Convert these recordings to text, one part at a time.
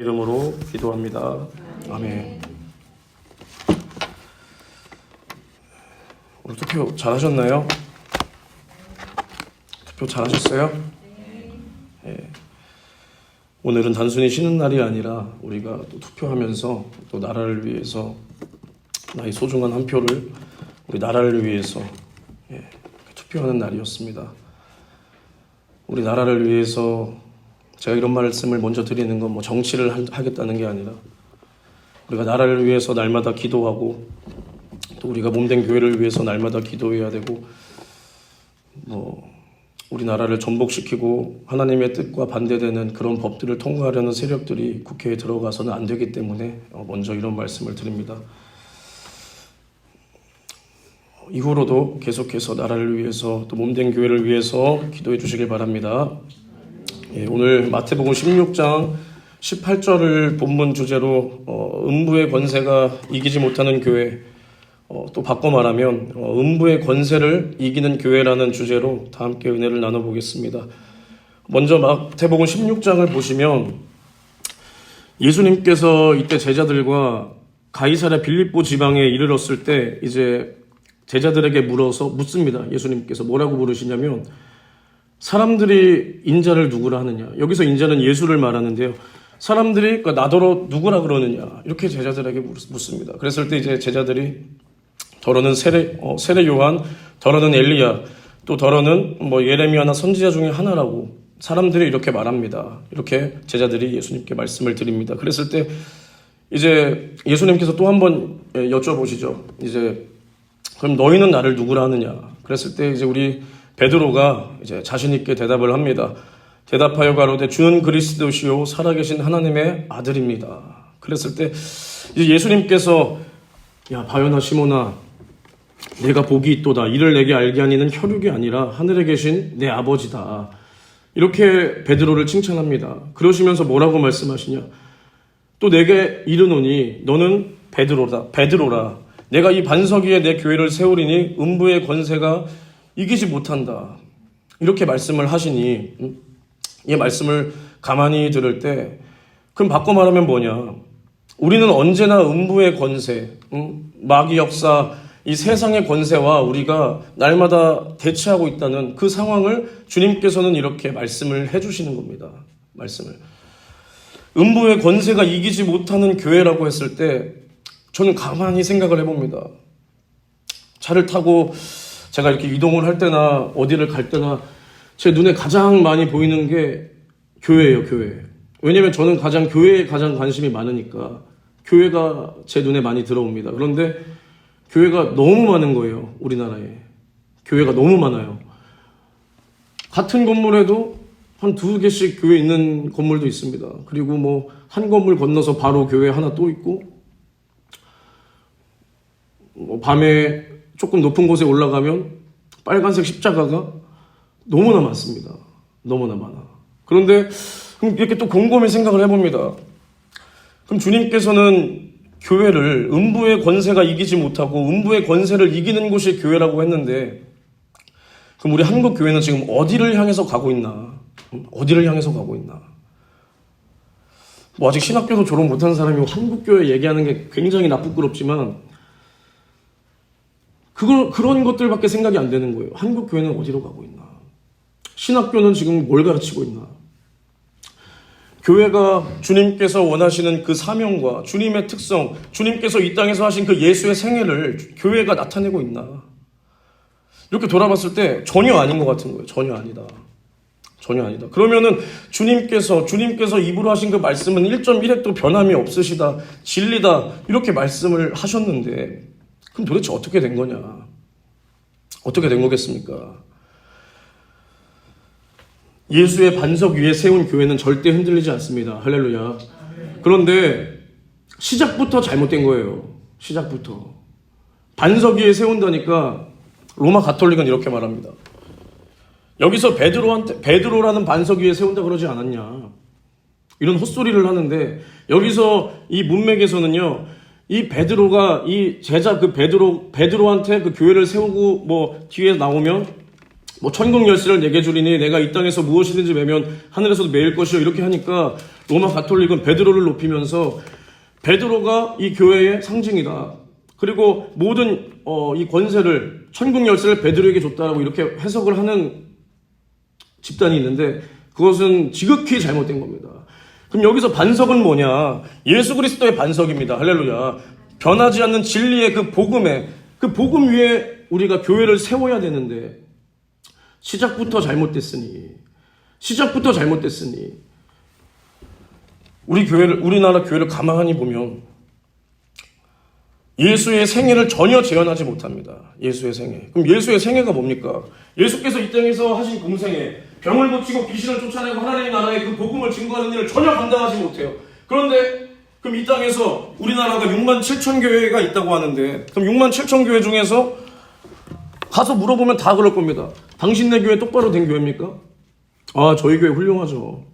이름으로 기도합니다. 아멘. 오늘 투표 잘하셨나요? 투표 잘하셨어요? 네. 오늘은 단순히 쉬는 날이 아니라 우리가 또 투표하면서 또 나라를 위해서 나의 소중한 한 표를 우리 나라를 위해서 투표하는 날이었습니다. 우리 나라를 위해서 제가 이런 말씀을 먼저 드리는 건 정치를 하겠다는 게 아니라 우리가 나라를 위해서 날마다 기도하고 또 우리가 몸된 교회를 위해서 날마다 기도해야 되고 우리 나라를 전복시키고 하나님의 뜻과 반대되는 그런 법들을 통과하려는 세력들이 국회에 들어가서는 안 되기 때문에 먼저 이런 말씀을 드립니다. 이후로도 계속해서 나라를 위해서 또 몸된 교회를 위해서 기도해 주시길 바랍니다. 오늘 마태복음 16장 18절을 본문 주제로 음부의 권세가 이기지 못하는 교회, 또 바꿔 말하면 음부의 권세를 이기는 교회라는 주제로 다 함께 은혜를 나눠보겠습니다. 먼저 마태복음 16장을 보시면 예수님께서 이때 제자들과 가이사랴 빌립보 지방에 이르렀을 때 이제 제자들에게 묻습니다. 예수님께서 뭐라고 물으시냐면 사람들이 인자를 누구라 하느냐. 여기서 인자는 예수를 말하는데요. 사람들이 나더러 누구라 그러느냐. 이렇게 제자들에게 묻습니다. 그랬을 때 이제 제자들이 더러는 세례 요한, 더러는 엘리야, 또 더러는 예레미야나 선지자 중에 하나라고 사람들이 이렇게 말합니다. 이렇게 제자들이 예수님께 말씀을 드립니다. 그랬을 때 이제 예수님께서 또 한 번 여쭤보시죠. 이제 그럼 너희는 나를 누구라 하느냐. 그랬을 때 이제 우리 베드로가 이제 자신 있게 대답을 합니다. 대답하여 가로되 주는 그리스도시요 살아계신 하나님의 아들입니다. 그랬을 때 이제 예수님께서 야 바요나 시몬아 내가 복이 있도다. 이를 내게 알게 하니는 혈육이 아니라 하늘에 계신 내 아버지다. 이렇게 베드로를 칭찬합니다. 그러시면서 뭐라고 말씀하시냐. 또 내게 이르노니 너는 베드로라. 내가 이 반석 위에 내 교회를 세우리니 음부의 권세가 이기지 못한다. 이렇게 말씀을 하시니 이 말씀을 가만히 들을 때 그럼 바꿔 말하면 뭐냐. 우리는 언제나 음부의 권세, 마귀 역사, 이 세상의 권세와 우리가 날마다 대치하고 있다는 그 상황을 주님께서는 이렇게 말씀을 해주시는 겁니다. 말씀을. 음부의 권세가 이기지 못하는 교회라고 했을 때 저는 가만히 생각을 해봅니다. 차를 타고 제가 이렇게 이동을 할 때나 어디를 갈 때나 제 눈에 가장 많이 보이는 게 교회예요, 교회. 왜냐면 저는 교회에 가장 관심이 많으니까 교회가 제 눈에 많이 들어옵니다. 그런데 교회가 너무 많은 거예요, 우리나라에. 교회가 너무 많아요. 같은 건물에도 한 2개씩 교회 있는 건물도 있습니다. 그리고 한 건물 건너서 바로 교회 하나 또 있고, 밤에 조금 높은 곳에 올라가면 빨간색 십자가가 너무나 많습니다. 너무나 많아. 그런데 이렇게 또 곰곰이 생각을 해봅니다. 그럼 주님께서는 교회를 음부의 권세가 이기지 못하고 음부의 권세를 이기는 곳이 교회라고 했는데 그럼 우리 한국 교회는 지금 어디를 향해서 가고 있나? 어디를 향해서 가고 있나? 아직 신학교도 졸업 못한 사람이 한국 교회 얘기하는 게 굉장히 부끄럽지만 그런 것들밖에 생각이 안 되는 거예요. 한국 교회는 어디로 가고 있나? 신학교는 지금 뭘 가르치고 있나? 교회가 주님께서 원하시는 그 사명과 주님의 특성, 주님께서 이 땅에서 하신 그 예수의 생애를 교회가 나타내고 있나? 이렇게 돌아봤을 때 전혀 아닌 것 같은 거예요. 전혀 아니다. 전혀 아니다. 그러면은 주님께서 입으로 하신 그 말씀은 1.1획도 변함이 없으시다, 진리다, 이렇게 말씀을 하셨는데 그럼 도대체 어떻게 된 거냐? 어떻게 된 거겠습니까? 예수의 반석 위에 세운 교회는 절대 흔들리지 않습니다. 할렐루야. 그런데 시작부터 잘못된 거예요. 시작부터. 반석 위에 세운다니까 로마 가톨릭은 이렇게 말합니다. 여기서 베드로라는 반석 위에 세운다 그러지 않았냐. 이런 헛소리를 하는데 여기서 이 문맥에서는요. 이 베드로가 이 제자 베드로한테 그 교회를 세우고 뒤에 나오면 뭐 천국 열쇠를 내게 주리니 내가 이 땅에서 무엇이든지 매면 하늘에서도 매일 것이요 이렇게 하니까 로마 가톨릭은 베드로를 높이면서 베드로가 이 교회의 상징이다. 그리고 모든 이 권세를 천국 열쇠를 베드로에게 줬다라고 이렇게 해석을 하는 집단이 있는데 그것은 지극히 잘못된 겁니다. 그럼 여기서 반석은 뭐냐? 예수 그리스도의 반석입니다. 할렐루야. 변하지 않는 진리의 그 복음에 그 복음 위에 우리가 교회를 세워야 되는데 시작부터 잘못됐으니 우리나라 교회를 가만히 보면 예수의 생애를 전혀 재현하지 못합니다. 예수의 생애. 그럼 예수의 생애가 뭡니까? 예수께서 이 땅에서 하신 공생애, 병을 고치고 귀신을 쫓아내고 하나님의 나라의 그 복음을 증거하는 일을 전혀 감당하지 못해요. 그런데 그럼 이 땅에서 우리나라가 6만 7천 교회가 있다고 하는데 그럼 6만 7천 교회 중에서 가서 물어보면 다 그럴 겁니다. 당신네 교회 똑바로 된 교회입니까? 아, 저희 교회 훌륭하죠.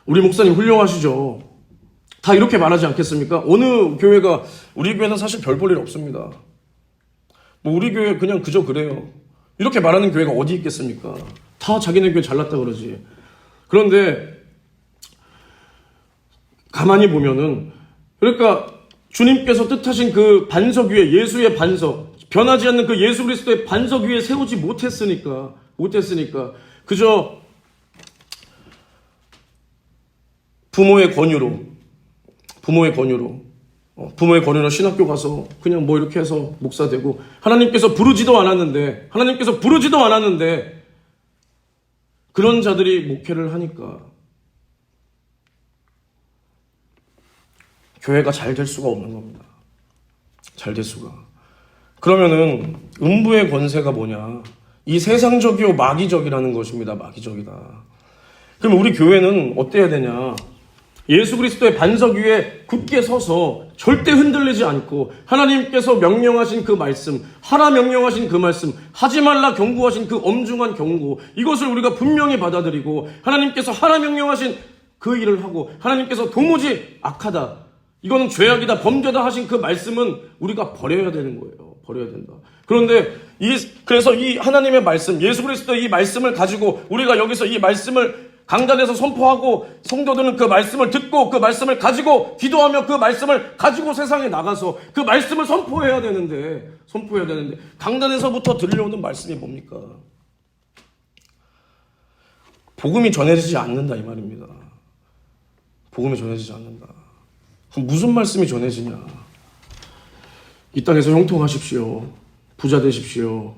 우리 목사님 훌륭하시죠. 다 이렇게 말하지 않겠습니까? 어느 교회가 우리 교회는 사실 별 볼 일 없습니다. 뭐 우리 교회 그냥 그저 그래요. 이렇게 말하는 교회가 어디 있겠습니까? 다 자기네 교회 잘났다 그러지. 그런데 가만히 보면은 그러니까 주님께서 뜻하신 그 반석 위에 예수의 반석 변하지 않는 그 예수 그리스도의 반석 위에 세우지 못했으니까 그저 부모의 권유로 신학교 가서 그냥 뭐 이렇게 해서 목사 되고 하나님께서 부르지도 않았는데 그런 자들이 목회를 하니까 교회가 잘 될 수가 없는 겁니다. 잘 될 수가. 그러면은 음부의 권세가 뭐냐? 이 세상적이요 마귀적이라는 것입니다. 마귀적이다. 그럼 우리 교회는 어때야 되냐? 예수 그리스도의 반석 위에 굳게 서서 절대 흔들리지 않고 하나님께서 명령하신 그 말씀, 하라 명령하신 그 말씀, 하지 말라 경고하신 그 엄중한 경고, 이것을 우리가 분명히 받아들이고 하나님께서 하라 명령하신 그 일을 하고 하나님께서 도무지 악하다, 이거는 죄악이다, 범죄다 하신 그 말씀은 우리가 버려야 되는 거예요. 버려야 된다. 그런데 그래서 이 하나님의 말씀, 예수 그리스도의 이 말씀을 가지고 우리가 여기서 이 말씀을 강단에서 선포하고 성도들은 그 말씀을 듣고 그 말씀을 가지고 기도하며 그 말씀을 가지고 세상에 나가서 그 말씀을 선포해야 되는데 강단에서부터 들려오는 말씀이 뭡니까? 복음이 전해지지 않는다 이 말입니다. 복음이 전해지지 않는다. 그럼 무슨 말씀이 전해지냐? 이 땅에서 형통하십시오. 부자 되십시오.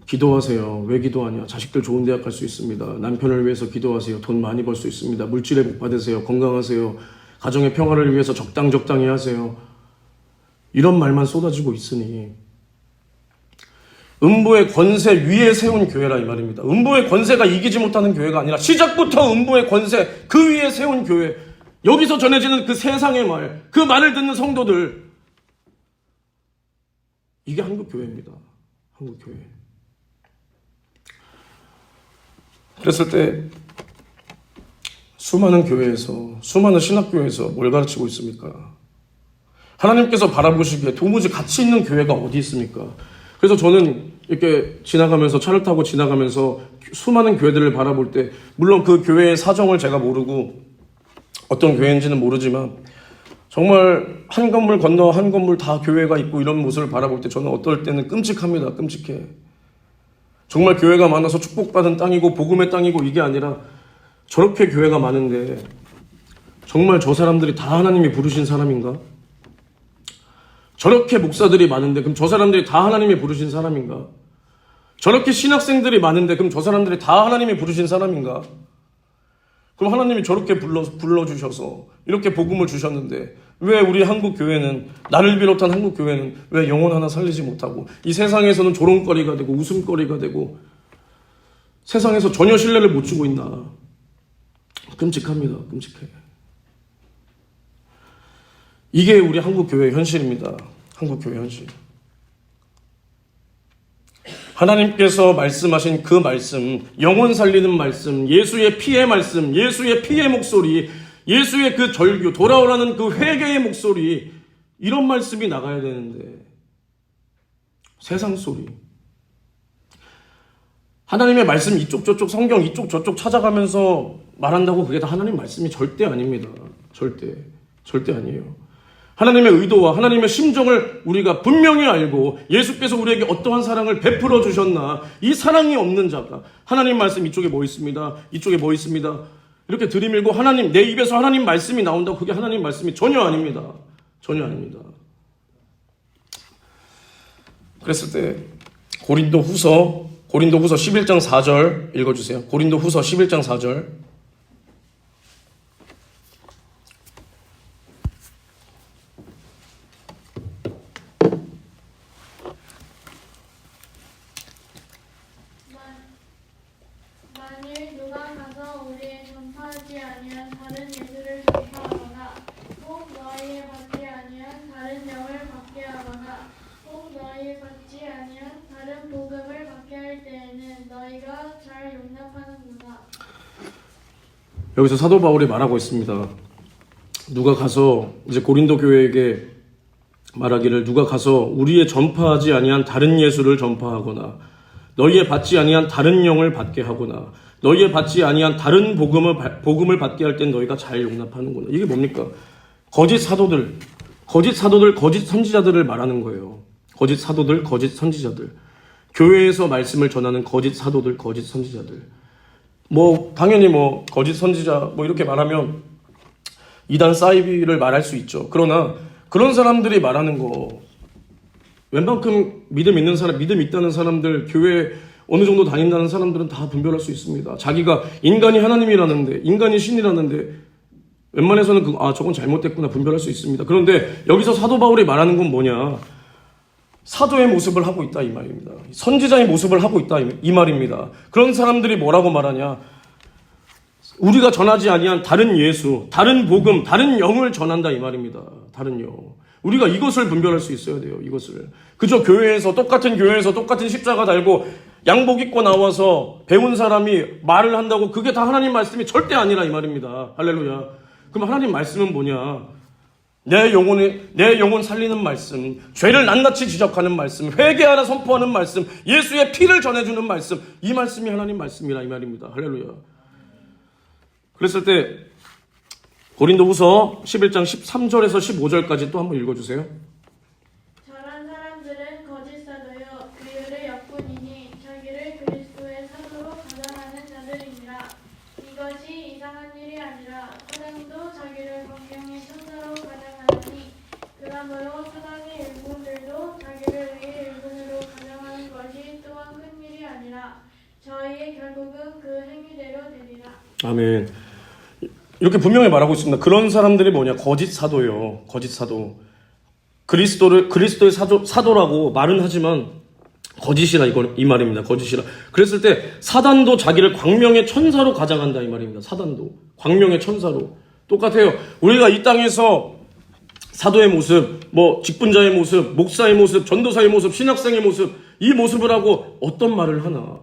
기도하세요. 왜 기도하냐? 자식들 좋은 대학 갈 수 있습니다. 남편을 위해서 기도하세요. 돈 많이 벌 수 있습니다. 물질에 복 받으세요. 건강하세요. 가정의 평화를 위해서 적당히 하세요. 이런 말만 쏟아지고 있으니 음부의 권세 위에 세운 교회라 이 말입니다. 음부의 권세가 이기지 못하는 교회가 아니라 시작부터 음부의 권세 그 위에 세운 교회, 여기서 전해지는 그 세상의 말, 그 말을 듣는 성도들, 이게 한국교회입니다. 한국교회. 그랬을 때 수많은 교회에서, 수많은 신학교에서 뭘 가르치고 있습니까? 하나님께서 바라보시기에 도무지 가치 있는 교회가 어디 있습니까? 그래서 저는 이렇게 지나가면서, 차를 타고 지나가면서 수많은 교회들을 바라볼 때, 물론 그 교회의 사정을 제가 모르고 어떤 교회인지는 모르지만 정말 한 건물 건너 한 건물 다 교회가 있고 이런 모습을 바라볼 때 저는 어떨 때는 끔찍합니다. 끔찍해. 정말 교회가 많아서 축복받은 땅이고 복음의 땅이고 이게 아니라 저렇게 교회가 많은데 정말 저 사람들이 다 하나님이 부르신 사람인가? 저렇게 목사들이 많은데 그럼 저 사람들이 다 하나님이 부르신 사람인가? 저렇게 신학생들이 많은데 그럼 저 사람들이 다 하나님이 부르신 사람인가? 그럼 하나님이 저렇게 불러주셔서 이렇게 복음을 주셨는데 왜 우리 한국교회는, 나를 비롯한 한국교회는 왜 영혼 하나 살리지 못하고 이 세상에서는 조롱거리가 되고 웃음거리가 되고 세상에서 전혀 신뢰를 못 주고 있나? 끔찍합니다. 끔찍해. 이게 우리 한국교회의 현실입니다. 한국교회 현실. 하나님께서 말씀하신 그 말씀, 영혼 살리는 말씀, 예수의 피의 말씀, 예수의 피의 목소리, 예수의 그 절규, 돌아오라는 그 회개의 목소리, 이런 말씀이 나가야 되는데 세상 소리. 하나님의 말씀 이쪽 저쪽 성경 이쪽 저쪽 찾아가면서 말한다고 그게 다 하나님 말씀이 절대 아닙니다. 절대 아니에요. 하나님의 의도와 하나님의 심정을 우리가 분명히 알고 예수께서 우리에게 어떠한 사랑을 베풀어 주셨나, 이 사랑이 없는 자가 하나님 말씀 이쪽에 뭐 있습니다, 이쪽에 뭐 있습니다 이렇게 들이밀고 하나님, 내 입에서 하나님 말씀이 나온다고 그게 하나님 말씀이 전혀 아닙니다. 전혀 아닙니다. 그랬을 때 고린도후서 11장 4절 읽어주세요. 고린도후서 11장 4절. 만일 누가 가서 우리의 전파하지 아니한 다른 예수를 전파하거나 혹 너희의 받지 아니한 다른 영을 받게 하거나 혹 너희의 받지 아니한 다른 복음을 받게 할 때에는 너희가 잘 용납하는구나. 여기서 사도 바울이 말하고 있습니다. 누가 가서 이제 고린도 교회에게 말하기를, 누가 가서 우리의 전파하지 아니한 다른 예수를 전파하거나 너희의 받지 아니한 다른 영을 받게 하거나 너희의 받지 아니한 다른 복음을 받게 할 땐 너희가 잘 용납하는구나. 이게 뭡니까? 거짓 사도들, 거짓 선지자들을 말하는 거예요. 거짓 사도들, 거짓 선지자들. 교회에서 말씀을 전하는 거짓 사도들, 거짓 선지자들. 당연히 거짓 선지자 이렇게 말하면 이단 사이비를 말할 수 있죠. 그러나 그런 사람들이 말하는 거, 웬만큼 믿음 있다는 사람들, 교회 어느 정도 다닌다는 사람들은 다 분별할 수 있습니다. 자기가 인간이 하나님이라는데, 인간이 신이라는데 웬만해서는 저건 잘못됐구나 분별할 수 있습니다. 그런데 여기서 사도 바울이 말하는 건 뭐냐? 사도의 모습을 하고 있다 이 말입니다. 선지자의 모습을 하고 있다 이 말입니다. 그런 사람들이 뭐라고 말하냐? 우리가 전하지 아니한 다른 예수, 다른 복음, 다른 영을 전한다 이 말입니다. 다른 영. 우리가 이것을 분별할 수 있어야 돼요. 이것을. 그저 똑같은 교회에서 똑같은 십자가 달고 양복 입고 나와서 배운 사람이 말을 한다고 그게 다 하나님 말씀이 절대 아니라 이 말입니다. 할렐루야. 그럼 하나님 말씀은 뭐냐? 내 영혼 살리는 말씀, 죄를 낱낱이 지적하는 말씀, 회개하라 선포하는 말씀, 예수의 피를 전해주는 말씀, 이 말씀이 하나님 말씀이라 이 말입니다. 할렐루야. 그랬을 때 고린도후서 11장 13절에서 15절까지 또 한번 읽어주세요. 저런 사람들은 거짓 사도요 그들의 역군이니 자기를 그리스도의 사도로 가장하는 자들이니라. 이것이 이상한 일이 아니라 사단도 자기를 광명의 천사로 가장하니 그러므로 사단의 일꾼들도 자기를 의의 일꾼으로 가장하는 것이 또한 큰 일이 아니라 저희의 결국은 그 행위대로 되리라. 아멘. 이렇게 분명히 말하고 있습니다. 그런 사람들이 뭐냐? 거짓 사도예요. 거짓 사도. 그리스도의 사도라고 말은 하지만 거짓이라 이 말입니다. 거짓이라. 그랬을 때 사단도 자기를 광명의 천사로 가장한다 이 말입니다. 사단도 광명의 천사로. 똑같아요. 우리가 이 땅에서 사도의 모습, 직분자의 모습, 목사의 모습, 전도사의 모습, 신학생의 모습, 이 모습을 하고 어떤 말을 하나.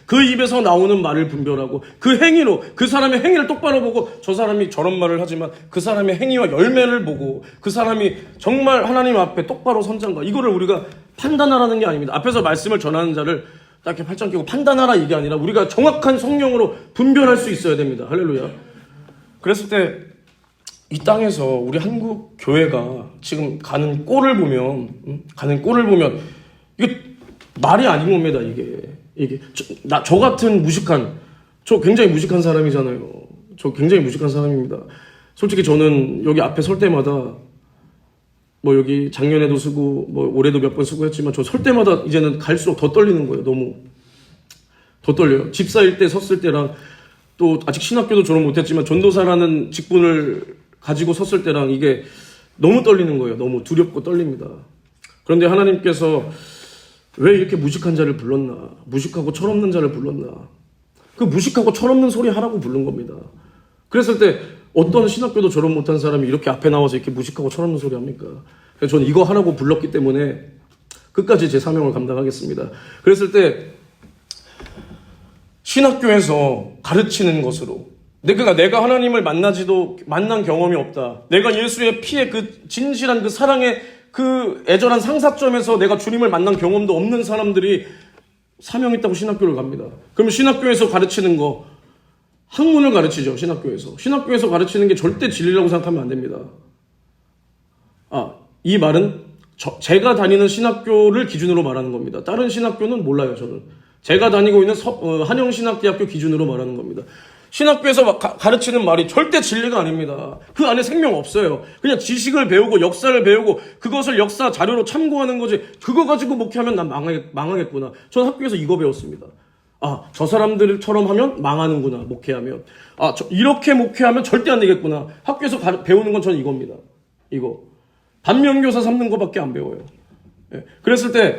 그 입에서 나오는 말을 분별하고 그 행위로, 그 사람의 행위를 똑바로 보고 저 사람이 저런 말을 하지만 그 사람의 행위와 열매를 보고 그 사람이 정말 하나님 앞에 똑바로 선장가, 이거를 우리가 판단하라는 게 아닙니다. 앞에서 말씀을 전하는 자를 딱 이렇게 팔짱 끼고 판단하라 이게 아니라 우리가 정확한 성령으로 분별할 수 있어야 됩니다. 할렐루야. 그랬을 때 이 땅에서 우리 한국 교회가 지금 가는 꼴을 보면 이게 말이 아닌 겁니다. 이게 저 같은 저 굉장히 무식한 사람이잖아요. 저 굉장히 무식한 사람입니다. 솔직히 저는 여기 앞에 설 때마다 여기 작년에도 쓰고 올해도 몇 번 쓰고 했지만 저 설 때마다 이제는 갈수록 더 떨리는 거예요. 너무 더 떨려요. 집사일 때 섰을 때랑 또 아직 신학교도 졸업 못했지만 전도사라는 직분을 가지고 섰을 때랑 이게 너무 떨리는 거예요. 너무 두렵고 떨립니다. 그런데 하나님께서 왜 이렇게 무식한 자를 불렀나? 무식하고 철없는 자를 불렀나? 그 무식하고 철없는 소리 하라고 부른 겁니다. 그랬을 때 어떤 신학교도 졸업 못한 사람이 이렇게 앞에 나와서 이렇게 무식하고 철없는 소리 합니까? 그래서 저는 이거 하라고 불렀기 때문에 끝까지 제 사명을 감당하겠습니다. 그랬을 때 신학교에서 가르치는 것으로 내가 하나님을 만난 경험이 없다. 내가 예수의 피의 그 진실한 그 사랑의 그 애절한 상사점에서 내가 주님을 만난 경험도 없는 사람들이 사명 있다고 신학교를 갑니다. 그러면 신학교에서 가르치는 거 학문을 가르치죠. 신학교에서 가르치는 게 절대 진리라고 생각하면 안 됩니다. 이 말은 제가 다니는 신학교를 기준으로 말하는 겁니다. 다른 신학교는 몰라요. 저는 제가 다니고 있는 한영신학대학교 기준으로 말하는 겁니다. 신학교에서 가르치는 말이 절대 진리가 아닙니다. 그 안에 생명 없어요. 그냥 지식을 배우고 역사를 배우고 그것을 역사 자료로 참고하는 거지. 그거 가지고 목회하면 난 망하겠구나. 전 학교에서 이거 배웠습니다. 저 사람들처럼 하면 망하는구나. 목회하면. 이렇게 목회하면 절대 안 되겠구나. 학교에서 배우는 건 저는 이겁니다. 이거. 반면교사 삼는 거밖에 안 배워요. 예. 그랬을 때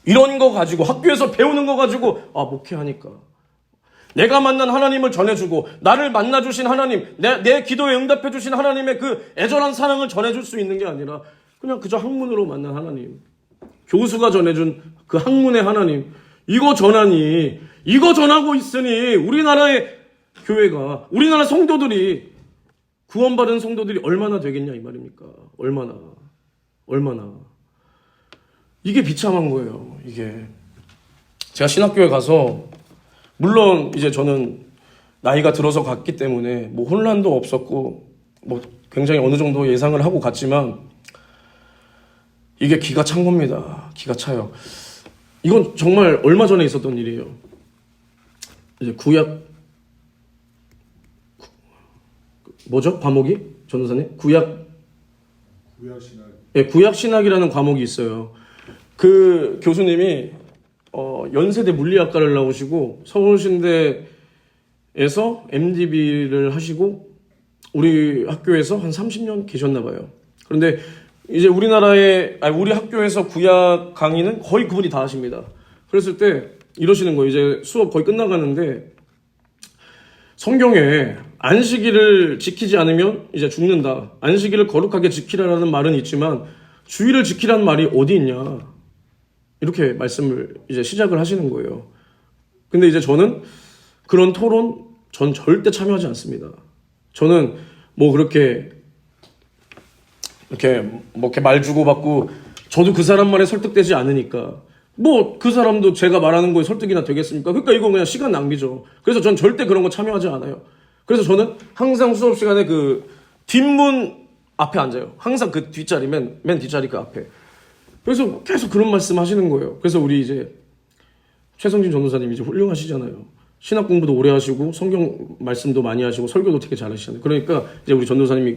이런 거 가지고 학교에서 배우는 거 가지고 목회하니까 내가 만난 하나님을 전해주고 나를 만나주신 하나님, 내 기도에 응답해주신 하나님의 그 애절한 사랑을 전해줄 수 있는 게 아니라 그냥 그저 학문으로 만난 하나님, 교수가 전해준 그 학문의 하나님, 이거 전하고 있으니 우리나라의 교회가, 우리나라 성도들이, 구원받은 성도들이 얼마나 되겠냐 이 말입니까? 얼마나. 이게 비참한 거예요. 이게 제가 신학교에 가서 물론 이제 저는 나이가 들어서 갔기 때문에 뭐 혼란도 없었고 뭐 굉장히 어느 정도 예상을 하고 갔지만 이게 기가 찬 겁니다. 기가 차요. 이건 정말 얼마 전에 있었던 일이에요. 이제 뭐죠? 과목이? 전도사님? 구약신학. 네, 구약신학이라는 과목이 있어요. 그 교수님이 연세대 물리학과를 나오시고 서울신대에서 MDB를 하시고 우리 학교에서 한 30년 계셨나 봐요. 그런데 이제 우리 학교에서 구약 강의는 거의 그분이 다 하십니다. 그랬을 때 이러시는 거예요. 이제 수업 거의 끝나가는데 성경에 안식일을 지키지 않으면 이제 죽는다. 안식일을 거룩하게 지키라라는 말은 있지만 주일을 지키라는 말이 어디 있냐. 이렇게 말씀을 이제 시작을 하시는 거예요. 근데 이제 저는 그런 토론 전 절대 참여하지 않습니다. 저는 뭐 이렇게 말 주고받고 저도 그 사람 말에 설득되지 않으니까 뭐 그 사람도 제가 말하는 거에 설득이나 되겠습니까? 그러니까 이거 그냥 시간 낭비죠. 그래서 전 절대 그런 거 참여하지 않아요. 그래서 저는 항상 수업 시간에 그 뒷문 앞에 앉아요. 항상 그 뒷자리, 맨 뒷자리 그 앞에. 그래서 계속 그런 말씀 하시는 거예요. 그래서 우리 이제 최성진 전도사님 이제 훌륭하시잖아요. 신학 공부도 오래 하시고 성경 말씀도 많이 하시고 설교도 되게 잘하시잖아요. 그러니까 이제 우리 전도사님이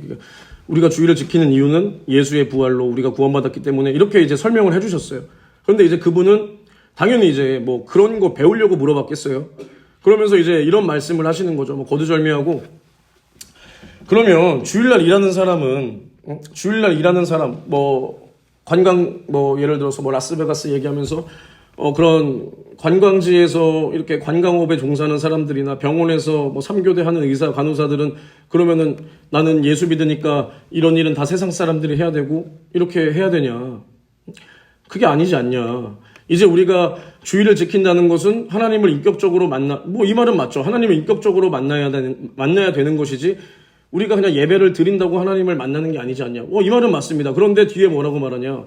우리가 주일을 지키는 이유는 예수의 부활로 우리가 구원받았기 때문에 이렇게 이제 설명을 해주셨어요. 그런데 이제 그분은 당연히 이제 뭐 그런 거 배우려고 물어봤겠어요. 그러면서 이제 이런 말씀을 하시는 거죠. 뭐 거두절미하고 그러면 주일날 일하는 사람 뭐 관광 뭐 예를 들어서 뭐 라스베가스 얘기하면서 그런 관광지에서 이렇게 관광업에 종사하는 사람들이나 병원에서 뭐 3교대 하는 의사 간호사들은 그러면은 나는 예수 믿으니까 이런 일은 다 세상 사람들이 해야 되고 이렇게 해야 되냐. 그게 아니지 않냐. 이제 우리가 주일을 지킨다는 것은 하나님을 인격적으로 뭐 이 말은 맞죠. 하나님을 인격적으로 만나야 되는 것이지 우리가 그냥 예배를 드린다고 하나님을 만나는 게 아니지 않냐. 이 말은 맞습니다. 그런데 뒤에 뭐라고 말하냐.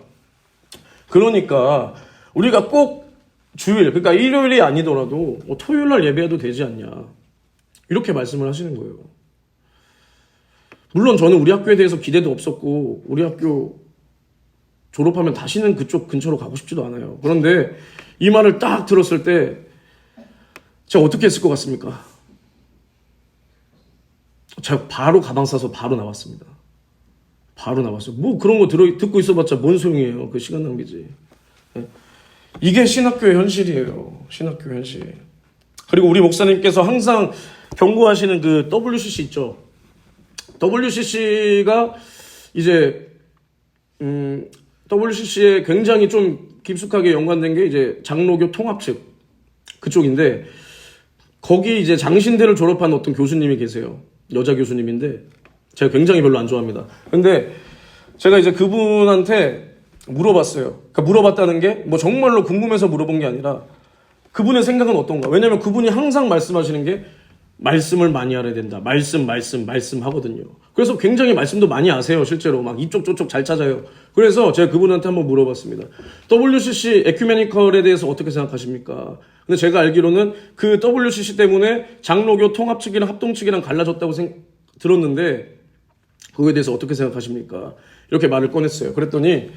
그러니까 우리가 꼭 주일, 그러니까 일요일이 아니더라도 토요일 날 예배해도 되지 않냐. 이렇게 말씀을 하시는 거예요. 물론 저는 우리 학교에 대해서 기대도 없었고 우리 학교 졸업하면 다시는 그쪽 근처로 가고 싶지도 않아요. 그런데 이 말을 딱 들었을 때 제가 어떻게 했을 것 같습니까? 제가 바로 가방 싸서 바로 나왔습니다. 바로 나왔어요. 뭐 그런 거 듣고 있어봤자 뭔 소용이에요. 그 시간 낭비지. 이게 신학교의 현실이에요. 신학교의 현실. 그리고 우리 목사님께서 항상 경고하시는 그 WCC 있죠. WCC가 이제 WCC에 굉장히 좀 깊숙하게 연관된 게 이제 장로교 통합 측 그쪽인데 거기 이제 장신대를 졸업한 어떤 교수님이 계세요. 여자 교수님인데 제가 굉장히 별로 안 좋아합니다. 근데 제가 이제 그분한테 물어봤어요. 그러니까 물어봤다는 게 뭐 정말로 궁금해서 물어본 게 아니라 그분의 생각은 어떤가. 왜냐면 그분이 항상 말씀하시는 게 말씀을 많이 알아야 된다. 말씀 하거든요. 그래서 굉장히 말씀도 많이 아세요. 실제로 막 이쪽 저쪽 잘 찾아요. 그래서 제가 그분한테 한번 물어봤습니다. WCC 에큐메니컬에 대해서 어떻게 생각하십니까? 근데 제가 알기로는 그 WCC 때문에 장로교 통합 측이랑 합동 측이랑 갈라졌다고 들었는데 그거에 대해서 어떻게 생각하십니까? 이렇게 말을 꺼냈어요. 그랬더니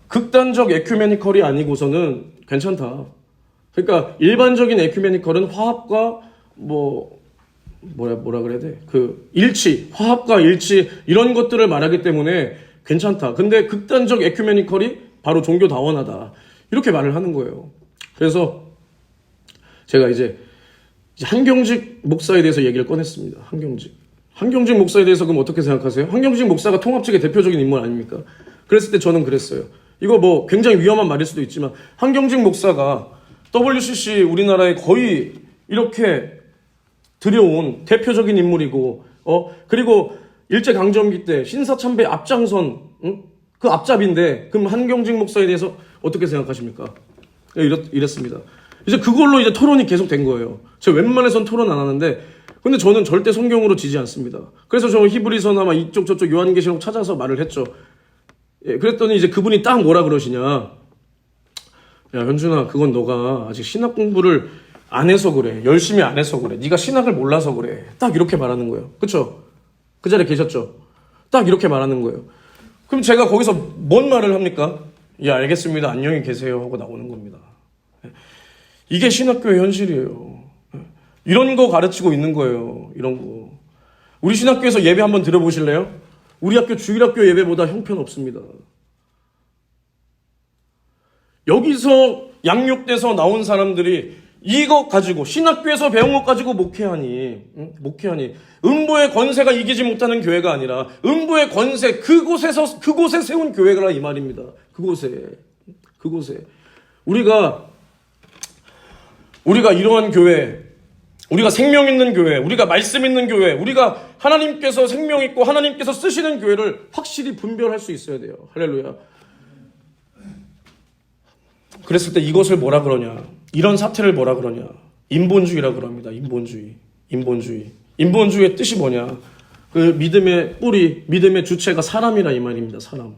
극단적 에큐메니컬이 아니고서는 괜찮다. 그러니까 일반적인 에큐메니컬은 화합과 뭐라 그래야 돼? 화합과 일치 이런 것들을 말하기 때문에 괜찮다. 근데 극단적 에큐메니컬이 바로 종교 다원화다. 이렇게 말을 하는 거예요. 그래서 제가 이제 한경직 목사에 대해서 얘기를 꺼냈습니다. 한경직 목사에 대해서 그럼 어떻게 생각하세요? 한경직 목사가 통합 측의 대표적인 인물 아닙니까? 그랬을 때 저는 그랬어요. 이거 굉장히 위험한 말일 수도 있지만 한경직 목사가 WCC 우리나라에 거의 이렇게 들여온 대표적인 인물이고, 그리고 일제강점기 때 신사참배 앞장선, 그 앞잡인데, 그럼 한경직 목사에 대해서 어떻게 생각하십니까? 이랬습니다. 이제 그걸로 이제 토론이 계속 된 거예요. 제가 웬만해선 토론 안 하는데, 근데 저는 절대 성경으로 지지 않습니다. 그래서 저 히브리서나 막 이쪽 저쪽 요한계시록 찾아서 말을 했죠. 예, 그랬더니 이제 그분이 딱 뭐라 그러시냐. 야, 현준아, 그건 너가 아직 신학 공부를 안 해서 그래. 열심히 안 해서 그래. 네가 신학을 몰라서 그래. 딱 이렇게 말하는 거예요. 그쵸? 그 자리에 계셨죠? 딱 이렇게 말하는 거예요. 그럼 제가 거기서 뭔 말을 합니까? 예, 알겠습니다. 안녕히 계세요. 하고 나오는 겁니다. 이게 신학교의 현실이에요. 이런 거 가르치고 있는 거예요. 이런 거. 우리 신학교에서 예배 한번 들어보실래요? 우리 학교 주일학교 예배보다 형편없습니다. 여기서 양육돼서 나온 사람들이 이거 가지고 신학교에서 배운 것 가지고 목회하니 음부의 권세가 이기지 못하는 교회가 아니라 음부의 권세 그곳에 세운 교회가 이 말입니다. 그곳에 우리가 이러한 교회, 우리가 생명 있는 교회, 우리가 말씀 있는 교회, 우리가 하나님께서 생명 있고 하나님께서 쓰시는 교회를 확실히 분별할 수 있어야 돼요. 할렐루야. 그랬을 때 이것을 뭐라 그러냐? 이런 사태를 뭐라 그러냐? 인본주의라 그럽니다. 인본주의의 뜻이 뭐냐? 그 믿음의 뿌리, 믿음의 주체가 사람이라 이 말입니다. 사람.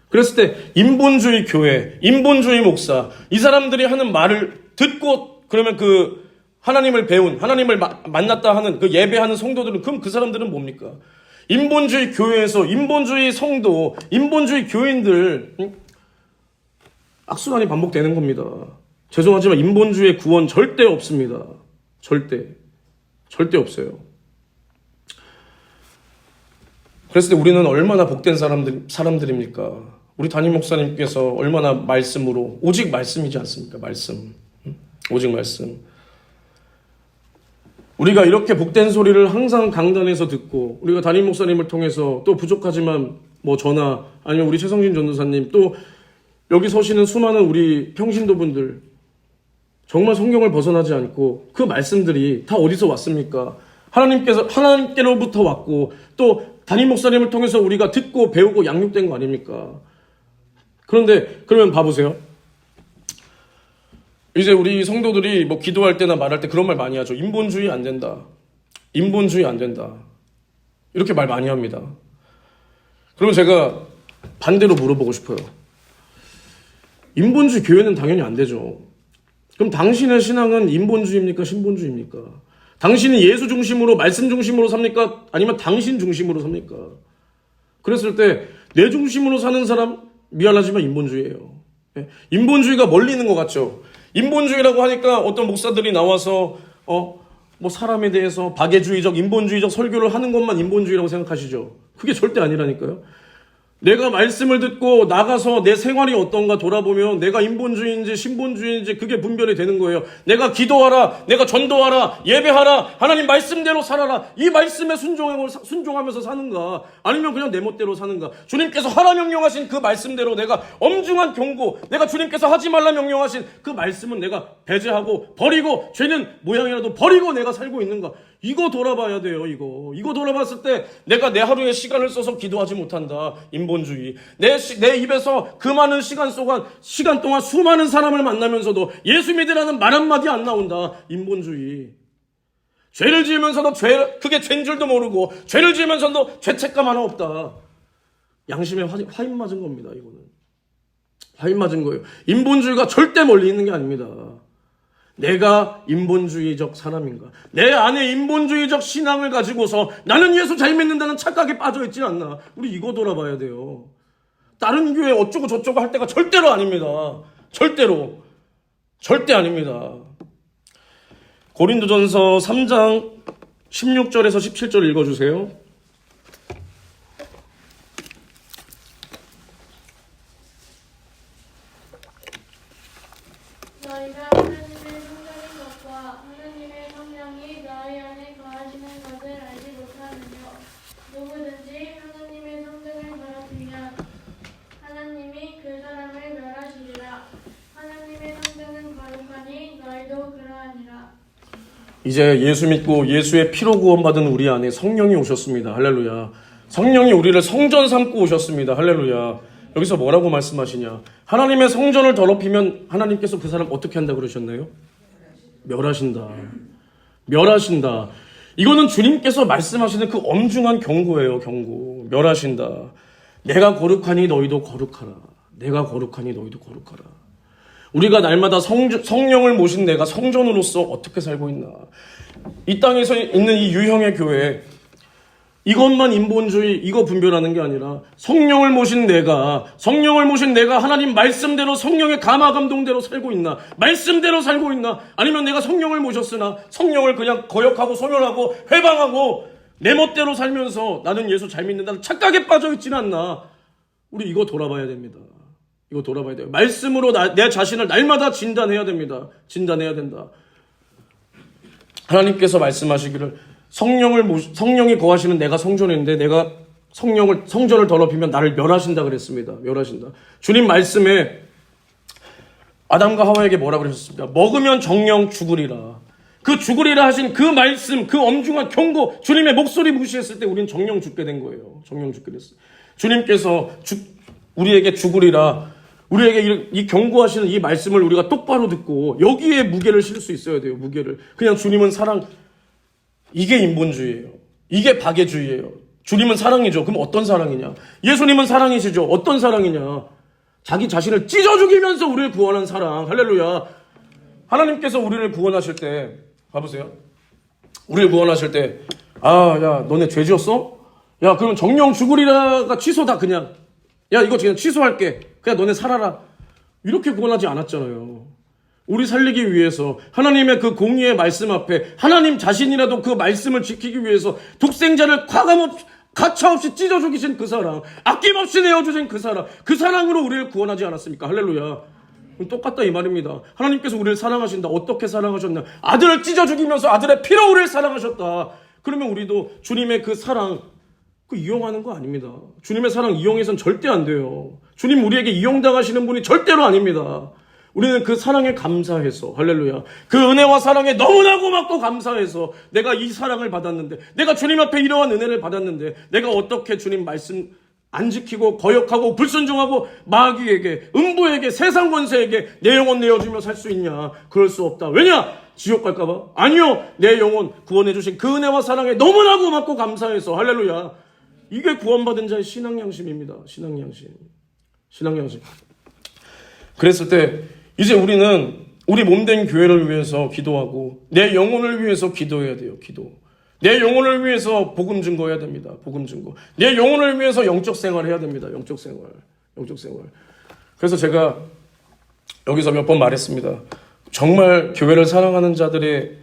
그랬을 때 인본주의 교회, 인본주의 목사, 이 사람들이 하는 말을 듣고 그러면 그 하나님을 배운, 하나님을 만났다 하는 그 예배하는 성도들은 그럼 그 사람들은 뭡니까? 인본주의 교회에서 인본주의 성도, 인본주의 교인들 악순환이 반복되는 겁니다. 죄송하지만 인본주의 구원 절대 없습니다. 절대 없어요. 그랬을 때 우리는 얼마나 복된 사람들입니까? 우리 담임 목사님께서 얼마나 말씀으로, 오직 말씀이지 않습니까? 오직 말씀. 우리가 이렇게 복된 소리를 항상 강단에서 듣고, 우리가 담임 목사님을 통해서 또 부족하지만 저나 아니면 우리 최성진 전도사님 또 여기 서시는 수많은 우리 평신도분들 정말 성경을 벗어나지 않고 그 말씀들이 다 어디서 왔습니까? 하나님께로부터 왔고 또 담임 목사님을 통해서 우리가 듣고 배우고 양육된 거 아닙니까? 그러면 봐보세요. 이제 우리 성도들이 기도할 때나 말할 때 그런 말 많이 하죠. 인본주의 안 된다. 이렇게 말 많이 합니다. 그러면 제가 반대로 물어보고 싶어요. 인본주의 교회는 당연히 안 되죠. 그럼 당신의 신앙은 인본주의입니까? 신본주의입니까? 당신이 예수 중심으로 말씀 중심으로 삽니까? 아니면 당신 중심으로 삽니까? 그랬을 때 내 중심으로 사는 사람 미안하지만 인본주의예요. 인본주의가 멀리 있는 것 같죠? 인본주의라고 하니까 어떤 목사들이 나와서 사람에 대해서 박애주의적, 인본주의적 설교를 하는 것만 인본주의라고 생각하시죠? 그게 절대 아니라니까요. 내가 말씀을 듣고 나가서 내 생활이 어떤가 돌아보면 내가 인본주의인지 신본주의인지 그게 분별이 되는 거예요. 내가 기도하라, 내가 전도하라, 예배하라, 하나님 말씀대로 살아라. 이 말씀에 순종하면서 사는가, 아니면 그냥 내 멋대로 사는가. 주님께서 하라 명령하신 그 말씀대로 내가 엄중한 경고, 내가 주님께서 하지 말라 명령하신 그 말씀은 내가 배제하고 버리고 죄는 모양이라도 버리고 내가 살고 있는가. 이거 돌아봐야 돼요. 이거 돌아봤을 때 내가 내 하루에 시간을 써서 기도하지 못한다. 인본주의. 내 입에서 그 많은 시간 동안 수많은 사람을 만나면서도 예수 믿으라는 말 한마디 안 나온다. 인본주의. 죄를 지으면서도 그게 죄인 줄도 모르고 죄를 지으면서도 죄책감 하나 없다. 양심에 화인 맞은 겁니다. 이거는 화인 맞은 거예요. 인본주의가 절대 멀리 있는 게 아닙니다. 내가 인본주의적 사람인가? 내 안에 인본주의적 신앙을 가지고서 나는 예수 잘 믿는다는 착각에 빠져있지 않나? 우리 이거 돌아봐야 돼요. 다른 교회 어쩌고 저쩌고 할 때가 절대로 아닙니다. 절대 아닙니다. 고린도전서 3장 16절에서 17절 읽어주세요. 너희가 하나님의 성령인 것과 하나님의 성령이 너희 안에 거하시는 것을 알지 못하느뇨. 누구든지 하나님의 성령을 더럽히면 하나님이 그 사람을 멸하시리라. 하나님의 성령은 거룩하니 너희도 그러하니라. 이제 예수 믿고 예수의 피로 구원받은 우리 안에 성령이 오셨습니다. 할렐루야. 성령이 우리를 성전 삼고 오셨습니다. 할렐루야. 여기서 뭐라고 말씀하시냐? 하나님의 성전을 더럽히면 하나님께서 그 사람 어떻게 한다 그러셨나요? 멸하신다. 이거는 주님께서 말씀하시는 그 엄중한 경고예요. 경고. 멸하신다. 내가 거룩하니 너희도 거룩하라. 우리가 날마다 성령을 모신 내가 성전으로서 어떻게 살고 있나? 이 땅에서 있는 이 유형의 교회, 이것만 인본주의, 이거 분별하는 게 아니라 성령을 모신 내가 하나님 말씀대로 성령의 감화 감동대로 살고 있나? 말씀대로 살고 있나? 아니면 내가 성령을 모셨으나 성령을 그냥 거역하고 소멸하고 회방하고 내 멋대로 살면서 나는 예수 잘 믿는다는 착각에 빠져 있지는 않나? 우리 이거 돌아봐야 됩니다. 이거 돌아봐야 돼요. 말씀으로 내 자신을 날마다 진단해야 됩니다. 진단해야 된다. 하나님께서 말씀하시기를 성령이 거하시는 내가 성전인데 내가 성전을 더럽히면 나를 멸하신다 그랬습니다. 멸하신다. 주님 말씀에 아담과 하와에게 뭐라 그러셨습니까? 먹으면 정령 죽으리라. 그 죽으리라 하신 그 말씀, 그 엄중한 경고, 주님의 목소리 무시했을 때 우린 정령 죽게 된 거예요. 정령 죽게 됐어요. 주님께서 우리에게 죽으리라, 우리에게 이 경고하시는 이 말씀을 우리가 똑바로 듣고 여기에 무게를 실 수 있어야 돼요. 무게를. 그냥 주님은 사랑, 이게 인본주의예요. 이게 박애주의예요. 주님은 사랑이죠. 그럼 어떤 사랑이냐? 예수님은 사랑이시죠. 어떤 사랑이냐? 자기 자신을 찢어 죽이면서 우리를 구원한 사랑. 할렐루야. 하나님께서 우리를 구원하실 때, 봐보세요. 우리를 구원하실 때, 야, 너네 죄 지었어? 야, 그럼 정령 죽으리라가 취소다, 그냥. 야, 이거 그냥 취소할게. 그냥 너네 살아라. 이렇게 구원하지 않았잖아요. 우리 살리기 위해서 하나님의 그 공의의 말씀 앞에 하나님 자신이라도 그 말씀을 지키기 위해서 독생자를 가차없이 찢어 죽이신 그 사랑, 아낌없이 내어주신 그 사랑, 그 사랑으로 우리를 구원하지 않았습니까? 할렐루야. 똑같다 이 말입니다. 하나님께서 우리를 사랑하신다. 어떻게 사랑하셨나? 아들을 찢어 죽이면서 아들의 피로 우리를 사랑하셨다. 그러면 우리도 주님의 그 사랑 이용하는 거 아닙니다. 주님의 사랑 이용해서는 절대 안 돼요. 주님 우리에게 이용당하시는 분이 절대로 아닙니다. 우리는 그 사랑에 감사해서, 할렐루야, 그 은혜와 사랑에 너무나 고맙고 감사해서 내가 이 사랑을 받았는데, 내가 주님 앞에 이러한 은혜를 받았는데 내가 어떻게 주님 말씀 안 지키고 거역하고 불순종하고 마귀에게, 음부에게, 세상 권세에게 내 영혼 내어주며 살 수 있냐? 그럴 수 없다. 왜냐? 지옥 갈까봐? 아니요. 내 영혼 구원해 주신 그 은혜와 사랑에 너무나 고맙고 감사해서, 할렐루야. 이게 구원받은 자의 신앙양심입니다. 신앙양심. 그랬을 때 이제 우리는 우리 몸된 교회를 위해서 기도하고 내 영혼을 위해서 기도해야 돼요. 내 영혼을 위해서 복음 증거해야 됩니다. 복음 증거. 내 영혼을 위해서 영적 생활 해야 됩니다. 영적 생활. 그래서 제가 여기서 몇 번 말했습니다. 정말 교회를 사랑하는 자들의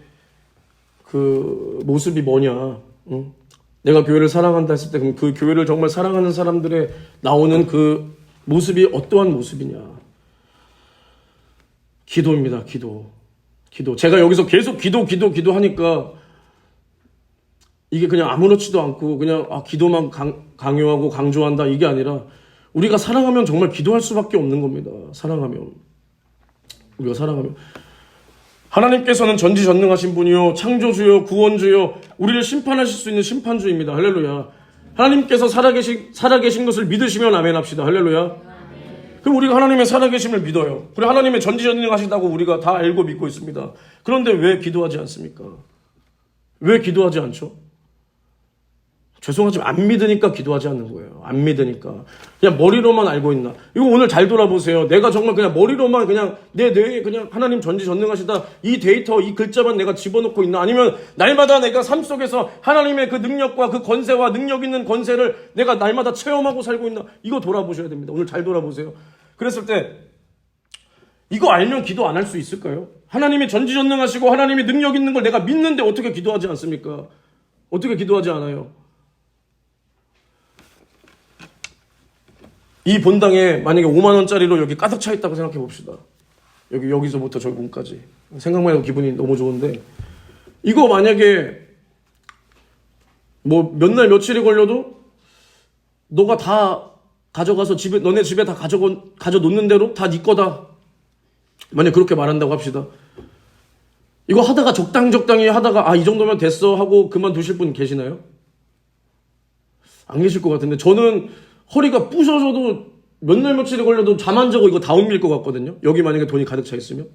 그 모습이 뭐냐? 응? 내가 교회를 사랑한다 했을 때 그 교회를 정말 사랑하는 사람들의 나오는 그 모습이 어떠한 모습이냐? 기도입니다. 기도. 제가 여기서 계속 기도 하니까 이게 그냥 아무렇지도 않고 그냥 기도만 강요하고 강조한다 이게 아니라 우리가 사랑하면 정말 기도할 수밖에 없는 겁니다. 우리가 사랑하면 하나님께서는 전지전능하신 분이요 창조주요 구원주요 우리를 심판하실 수 있는 심판주입니다. 할렐루야. 하나님께서 살아계신 것을 믿으시면 아멘 합시다. 할렐루야. 그럼 우리가 하나님의 살아계심을 믿어요. 그리고 하나님의 전지전능하시다고 우리가 다 알고 믿고 있습니다. 그런데 왜 기도하지 않습니까? 왜 기도하지 않죠? 죄송하지만 안 믿으니까 기도하지 않는 거예요. 안 믿으니까. 그냥 머리로만 알고 있나. 이거 오늘 잘 돌아보세요. 내가 정말 그냥 머리로만 그냥 내 뇌에 그냥 하나님 전지전능하시다 이 데이터 이 글자만 내가 집어넣고 있나. 아니면 날마다 내가 삶 속에서 하나님의 그 능력과 그 권세와 능력 있는 권세를 내가 날마다 체험하고 살고 있나. 이거 돌아보셔야 됩니다. 오늘 잘 돌아보세요. 그랬을 때 이거 알면 기도 안 할 수 있을까요? 하나님이 전지전능하시고 하나님이 능력 있는 걸 내가 믿는데 어떻게 기도하지 않습니까? 어떻게 기도하지 않아요? 이 본당에 만약에 5만 원짜리로 여기 가득 차 있다고 생각해 봅시다. 여기서부터 저기 문까지. 생각만 해도 기분이 너무 좋은데 이거 만약에 뭐 몇 날 며칠이 걸려도 너가 다 가져가서 너네 집에 다 가져 놓는 대로 다 네 거다. 만약 그렇게 말한다고 합시다. 이거 하다가 적당히 하다가 이 정도면 됐어 하고 그만두실 분 계시나요? 안 계실 것 같은데 저는 허리가 부셔져도 몇 날 며칠이 걸려도 잠 안 자고 이거 다 옮길 것 같거든요. 여기 만약에 돈이 가득 차 있으면.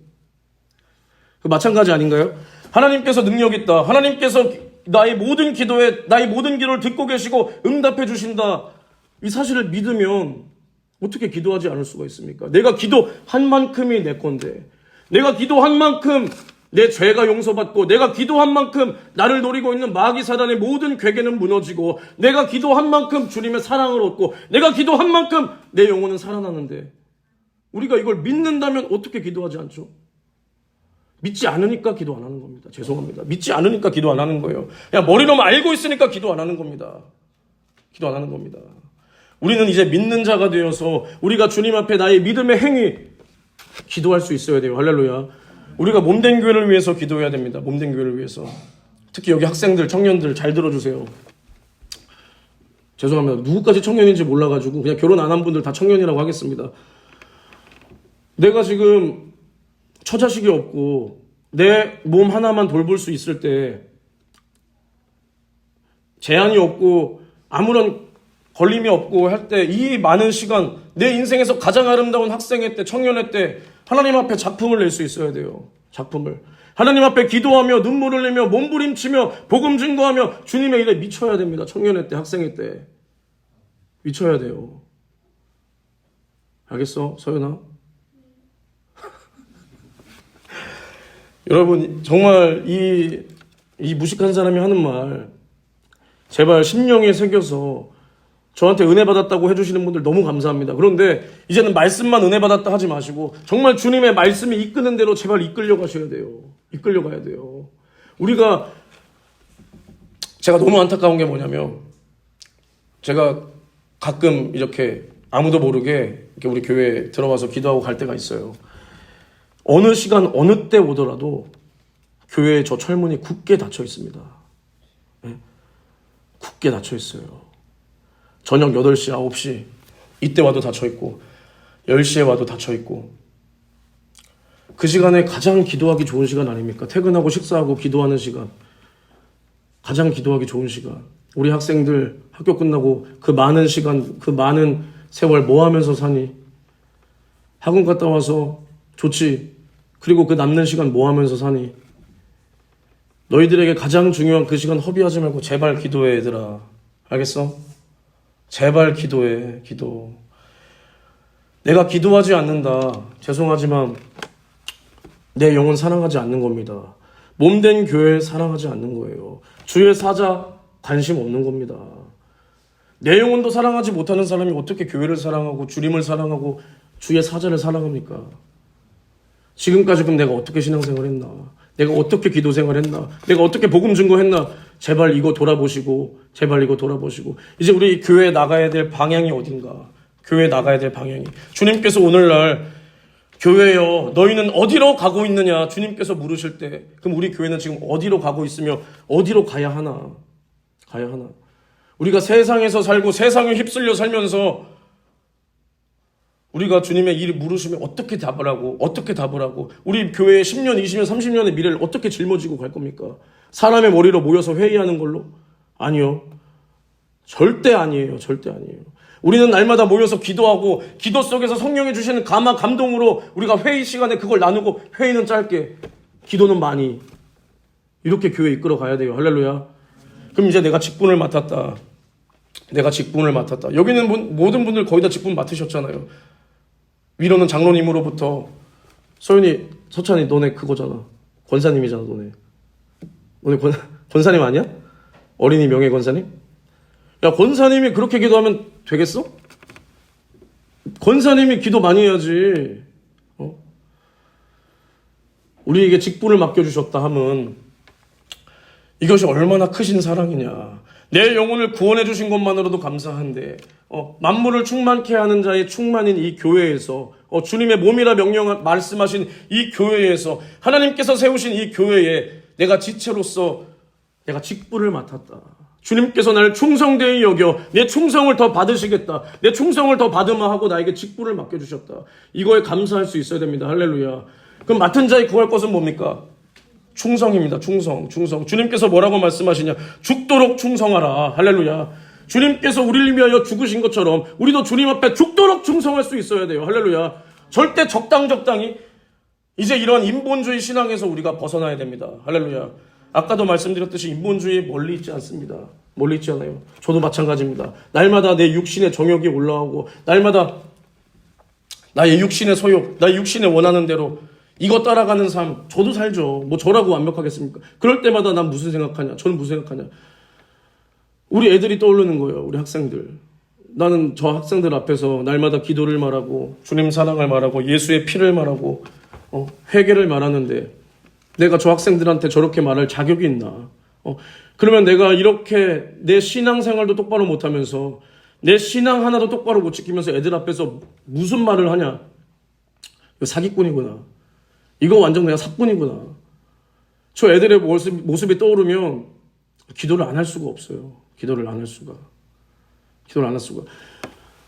마찬가지 아닌가요? 하나님께서 능력 있다. 하나님께서 나의 모든 기도에 나의 모든 기도를 듣고 계시고 응답해 주신다. 이 사실을 믿으면 어떻게 기도하지 않을 수가 있습니까? 내가 기도한 만큼이 내 건데 내가 기도한 만큼 내 죄가 용서받고 내가 기도한 만큼 나를 노리고 있는 마귀 사단의 모든 괴계는 무너지고 내가 기도한 만큼 주님의 사랑을 얻고 내가 기도한 만큼 내 영혼은 살아나는데 우리가 이걸 믿는다면 어떻게 기도하지 않죠? 믿지 않으니까 기도 안 하는 겁니다. 죄송합니다. 믿지 않으니까 기도 안 하는 거예요. 그냥 머리로만 알고 있으니까 기도 안 하는 겁니다. 기도 안 하는 겁니다. 우리는 이제 믿는 자가 되어서 우리가 주님 앞에 나의 믿음의 행위 기도할 수 있어야 돼요. 할렐루야. 우리가 몸된 교회를 위해서 기도해야 됩니다. 몸된 교회를 위해서. 특히 여기 학생들, 청년들 잘 들어주세요. 죄송합니다. 누구까지 청년인지 몰라가지고 그냥 결혼 안 한 분들 다 청년이라고 하겠습니다. 내가 지금 처자식이 없고 내 몸 하나만 돌볼 수 있을 때 제한이 없고 아무런 걸림이 없고 할 때 이 많은 시간 내 인생에서 가장 아름다운 학생회 때 청년회 때 하나님 앞에 작품을 낼 수 있어야 돼요. 작품을. 하나님 앞에 기도하며 눈물 흘리며 몸부림치며 복음 증거하며 주님의 일에 미쳐야 됩니다. 청년회 때 학생회 때. 미쳐야 돼요. 알겠어? 서연아? 여러분 정말 이 무식한 사람이 하는 말 제발 심령에 새겨서 저한테 은혜 받았다고 해주시는 분들 너무 감사합니다. 그런데 이제는 말씀만 은혜 받았다 하지 마시고 정말 주님의 말씀이 이끄는 대로 제발 이끌려 가셔야 돼요. 이끌려 가야 돼요. 제가 너무 안타까운 게 뭐냐면 제가 가끔 이렇게 아무도 모르게 이렇게 우리 교회에 들어와서 기도하고 갈 때가 있어요. 어느 시간 어느 때 오더라도 교회에 저 철문이 굳게 닫혀 있습니다. 네? 굳게 닫혀 있어요. 저녁 8시, 9시 이때 와도 닫혀있고 10시에 와도 닫혀있고 그 시간에 가장 기도하기 좋은 시간 아닙니까? 퇴근하고 식사하고 기도하는 시간 가장 기도하기 좋은 시간 우리 학생들 학교 끝나고 그 많은 시간 그 많은 세월 뭐 하면서 사니? 학원 갔다 와서 좋지. 그리고 그 남는 시간 뭐 하면서 사니? 너희들에게 가장 중요한 그 시간 허비하지 말고 제발 기도해 얘들아. 알겠어? 제발 기도해. 기도. 내가 기도하지 않는다. 죄송하지만 내 영혼 사랑하지 않는 겁니다. 몸된 교회 사랑하지 않는 거예요. 주의 사자 관심 없는 겁니다. 내 영혼도 사랑하지 못하는 사람이 어떻게 교회를 사랑하고 주님을 사랑하고 주의 사자를 사랑합니까? 지금까지 그럼 내가 어떻게 신앙생활 했나? 내가 어떻게 기도 생활했나? 내가 어떻게 복음 증거했나? 제발 이거 돌아보시고 제발 이거 돌아보시고 이제 우리 교회 나가야 될 방향이 어딘가? 교회 나가야 될 방향이 주님께서 오늘날 교회여 너희는 어디로 가고 있느냐? 주님께서 물으실 때 그럼 우리 교회는 지금 어디로 가고 있으며 어디로 가야 하나? 가야 하나? 우리가 세상에서 살고 세상에 휩쓸려 살면서 우리가 주님의 일 물으시면 어떻게 답을 하고 우리 교회의 10년, 20년, 30년의 미래를 어떻게 짊어지고 갈 겁니까? 사람의 머리로 모여서 회의하는 걸로? 아니요. 절대 아니에요. 절대 아니에요. 우리는 날마다 모여서 기도하고 기도 속에서 성령이 주시는 감동으로 우리가 회의 시간에 그걸 나누고 회의는 짧게, 기도는 많이, 이렇게 교회 이끌어 가야 돼요. 할렐루야. 그럼 이제 내가 직분을 맡았다. 여기는 모든 분들 거의 다 직분 맡으셨잖아요. 위로는 장로님으로부터 소연이, 서찬이 너네 그거잖아. 권사님이잖아 너네. 너네 권사님 아니야? 어린이 명예 권사님? 야, 권사님이 그렇게 기도하면 되겠어? 권사님이 기도 많이 해야지. 우리에게 직분을 맡겨주셨다 함은 이것이 얼마나 크신 사랑이냐. 내 영혼을 구원해 주신 것만으로도 감사한데 만물을 충만케 하는 자의 충만인 이 교회에서 주님의 몸이라 말씀하신 이 교회에서 하나님께서 세우신 이 교회에 내가 지체로서 내가 직분을 맡았다. 주님께서 나를 충성되이 여겨 내 충성을 더 받으시겠다. 내 충성을 더 받으마 하고 나에게 직분을 맡겨주셨다. 이거에 감사할 수 있어야 됩니다. 할렐루야. 그럼 맡은 자의 구할 것은 뭡니까? 충성입니다. 충성. 주님께서 뭐라고 말씀하시냐? 죽도록 충성하라. 할렐루야. 주님께서 우리를 위하여 죽으신 것처럼 우리도 주님 앞에 죽도록 충성할 수 있어야 돼요. 할렐루야. 절대 적당히 이제 이런 인본주의 신앙에서 우리가 벗어나야 됩니다. 할렐루야. 아까도 말씀드렸듯이 인본주의에 멀리 있지 않습니다. 멀리 있지 않아요. 저도 마찬가지입니다. 날마다 내 육신의 정욕이 올라오고 날마다 나의 육신의 소욕, 나의 육신의 원하는 대로 이거 따라가는 삶, 저도 살죠. 뭐 저라고 완벽하겠습니까? 그럴 때마다 난 무슨 생각하냐? 저는 무슨 생각하냐? 우리 애들이 떠오르는 거예요. 우리 학생들. 나는 저 학생들 앞에서 날마다 기도를 말하고 주님 사랑을 말하고 예수의 피를 말하고 회개를 말하는데 내가 저 학생들한테 저렇게 말할 자격이 있나? 그러면 내가 이렇게 내 신앙생활도 똑바로 못하면서 내 신앙 하나도 똑바로 못 지키면서 애들 앞에서 무슨 말을 하냐? 이거 사기꾼이구나. 이거 완전 그냥 사뿐이구나. 저 애들의 모습이 떠오르면 기도를 안 할 수가 없어요. 기도를 안 할 수가.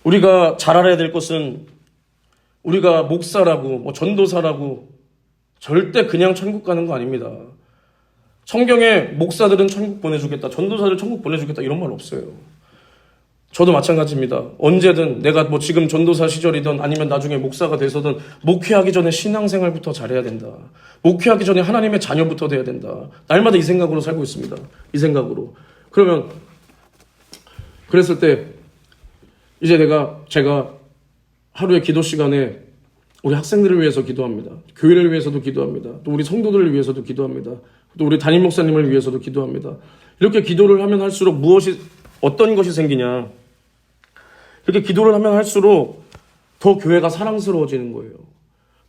우리가 잘 알아야 될 것은 우리가 목사라고 전도사라고 절대 그냥 천국 가는 거 아닙니다. 성경에 목사들은 천국 보내주겠다, 전도사들 천국 보내주겠다 이런 말 없어요. 저도 마찬가지입니다. 언제든 내가 지금 전도사 시절이든 아니면 나중에 목사가 돼서든 목회하기 전에 신앙생활부터 잘해야 된다. 목회하기 전에 하나님의 자녀부터 돼야 된다. 날마다 이 생각으로 살고 있습니다. 이 생각으로. 그러면 그랬을 때 이제 제가 하루에 기도 시간에 우리 학생들을 위해서 기도합니다. 교회를 위해서도 기도합니다. 또 우리 성도들을 위해서도 기도합니다. 또 우리 담임 목사님을 위해서도 기도합니다. 이렇게 기도를 하면 할수록 어떤 것이 생기냐? 이렇게 기도를 하면 할수록 더 교회가 사랑스러워지는 거예요.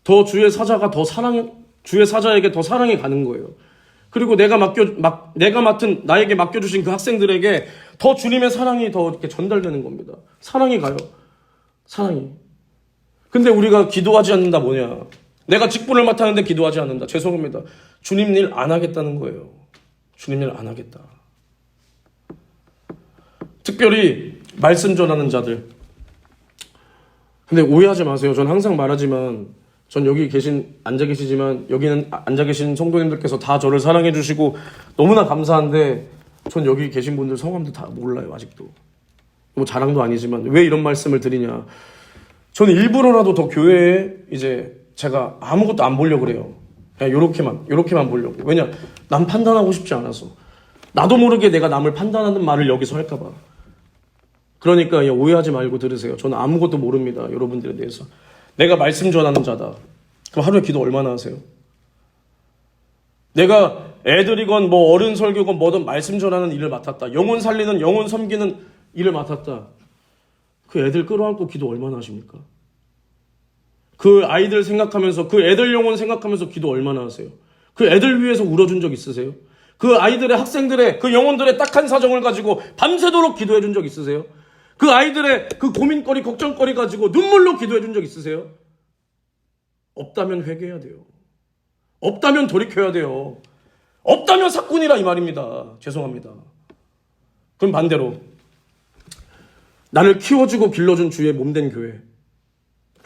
더 주의 사자에게 더 사랑이 가는 거예요. 그리고 나에게 맡겨주신 그 학생들에게 더 주님의 사랑이 더 이렇게 전달되는 겁니다. 사랑이 가요. 사랑이. 근데 우리가 기도하지 않는다 뭐냐? 내가 직분을 맡았는데 기도하지 않는다. 죄송합니다. 주님 일 안 하겠다는 거예요. 주님 일 안 하겠다. 특별히 말씀 전하는 자들. 근데 오해하지 마세요. 전 항상 말하지만 전 여기 앉아 계시지만 여기는 앉아 계신 성도님들께서 다 저를 사랑해 주시고 너무나 감사한데 전 여기 계신 분들 성함도 다 몰라요. 아직도. 뭐 자랑도 아니지만 왜 이런 말씀을 드리냐. 저는 일부러라도 더 교회에 이제 제가 아무것도 안 보려고 그래요. 그냥 요렇게만 보려고. 왜냐? 남 판단하고 싶지 않아서. 나도 모르게 내가 남을 판단하는 말을 여기서 할까봐. 그러니까 오해하지 말고 들으세요. 저는 아무것도 모릅니다. 여러분들에 대해서. 내가 말씀 전하는 자다. 그럼 하루에 기도 얼마나 하세요? 내가 애들이건 어른 설교건 뭐든 말씀 전하는 일을 맡았다. 영혼 살리는, 영혼 섬기는 일을 맡았다. 그 애들 끌어안고 기도 얼마나 하십니까? 그 아이들 생각하면서, 그 애들 영혼 생각하면서 기도 얼마나 하세요? 그 애들 위해서 울어준 적 있으세요? 그 아이들의, 학생들의, 그 영혼들의 딱한 사정을 가지고 밤새도록 기도해 준 적 있으세요? 그 아이들의 그 고민거리, 걱정거리 가지고 눈물로 기도해 준 적 있으세요? 없다면 회개해야 돼요. 없다면 돌이켜야 돼요. 없다면 사꾼이라 이 말입니다. 죄송합니다. 그럼 반대로 나를 키워주고 길러준 주의 몸된 교회.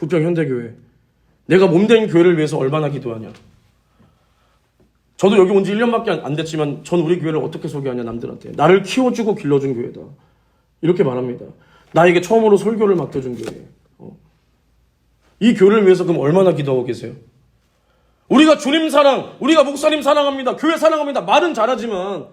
부평현대교회. 내가 몸된 교회를 위해서 얼마나 기도하냐. 저도 여기 온 지 1년밖에 안 됐지만 전 우리 교회를 어떻게 소개하냐 남들한테. 나를 키워주고 길러준 교회다. 이렇게 말합니다. 나에게 처음으로 설교를 맡겨준 교회. 이 교회를 위해서 그럼 얼마나 기도하고 계세요? 우리가 주님 사랑, 우리가 목사님 사랑합니다. 교회 사랑합니다. 말은 잘하지만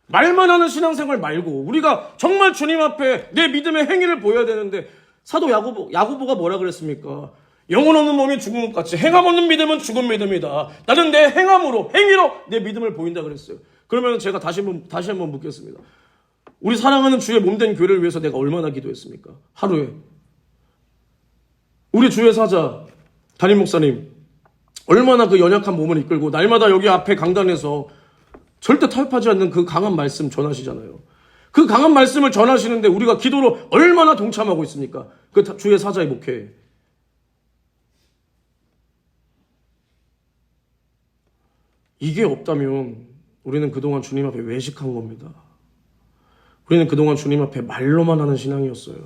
말만 하는 신앙생활 말고 우리가 정말 주님 앞에 내 믿음의 행위를 보여야 되는데 사도 야고보가 뭐라 그랬습니까? 영혼 없는 몸이 죽은 것 같이 행함 없는 믿음은 죽은 믿음이다. 나는 내 행함으로 행위로 내 믿음을 보인다 그랬어요. 그러면 제가 다시 한번 묻겠습니다. 우리 사랑하는 주의 몸된 교회를 위해서 내가 얼마나 기도했습니까? 하루에. 우리 주의 사자 담임 목사님 얼마나 그 연약한 몸을 이끌고 날마다 여기 앞에 강단에서 절대 타협하지 않는 그 강한 말씀 전하시잖아요. 그 강한 말씀을 전하시는데 우리가 기도로 얼마나 동참하고 있습니까? 그 주의 사자의 목회에. 이게 없다면 우리는 그동안 주님 앞에 외식한 겁니다. 우리는 그동안 주님 앞에 말로만 하는 신앙이었어요.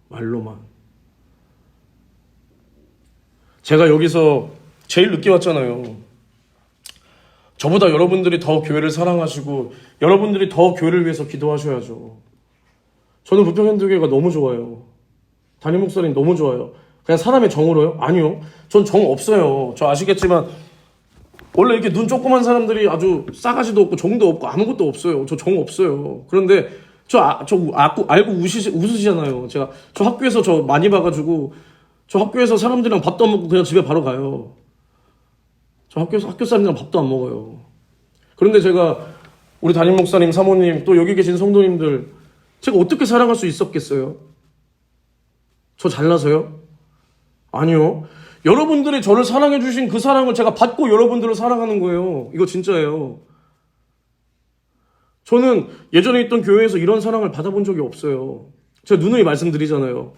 말로만. 제가 여기서 제일 늦게 왔잖아요. 저보다 여러분들이 더 교회를 사랑하시고 여러분들이 더 교회를 위해서 기도하셔야죠. 저는 부평현대교회가 너무 좋아요. 담임 목사님 너무 좋아요. 그냥 사람의 정으로요? 아니요. 전 정 없어요. 저 아시겠지만 원래 이렇게 눈 조그만 사람들이 아주 싸가지도 없고 정도 없고 아무것도 없어요. 저 정 없어요. 그런데 알고 웃으시잖아요. 저 학교에서 저 많이 봐가지고 저 학교에서 사람들이랑 밥도 안 먹고 그냥 집에 바로 가요. 저 학교 사람들이랑 밥도 안 먹어요. 그런데 제가 우리 담임 목사님, 사모님, 또 여기 계신 성도님들 제가 어떻게 사랑할 수 있었겠어요? 저 잘나서요? 아니요. 여러분들이 저를 사랑해 주신 그 사랑을 제가 받고 여러분들을 사랑하는 거예요. 이거 진짜예요. 저는 예전에 있던 교회에서 이런 사랑을 받아본 적이 없어요. 제가 누누이 말씀드리잖아요.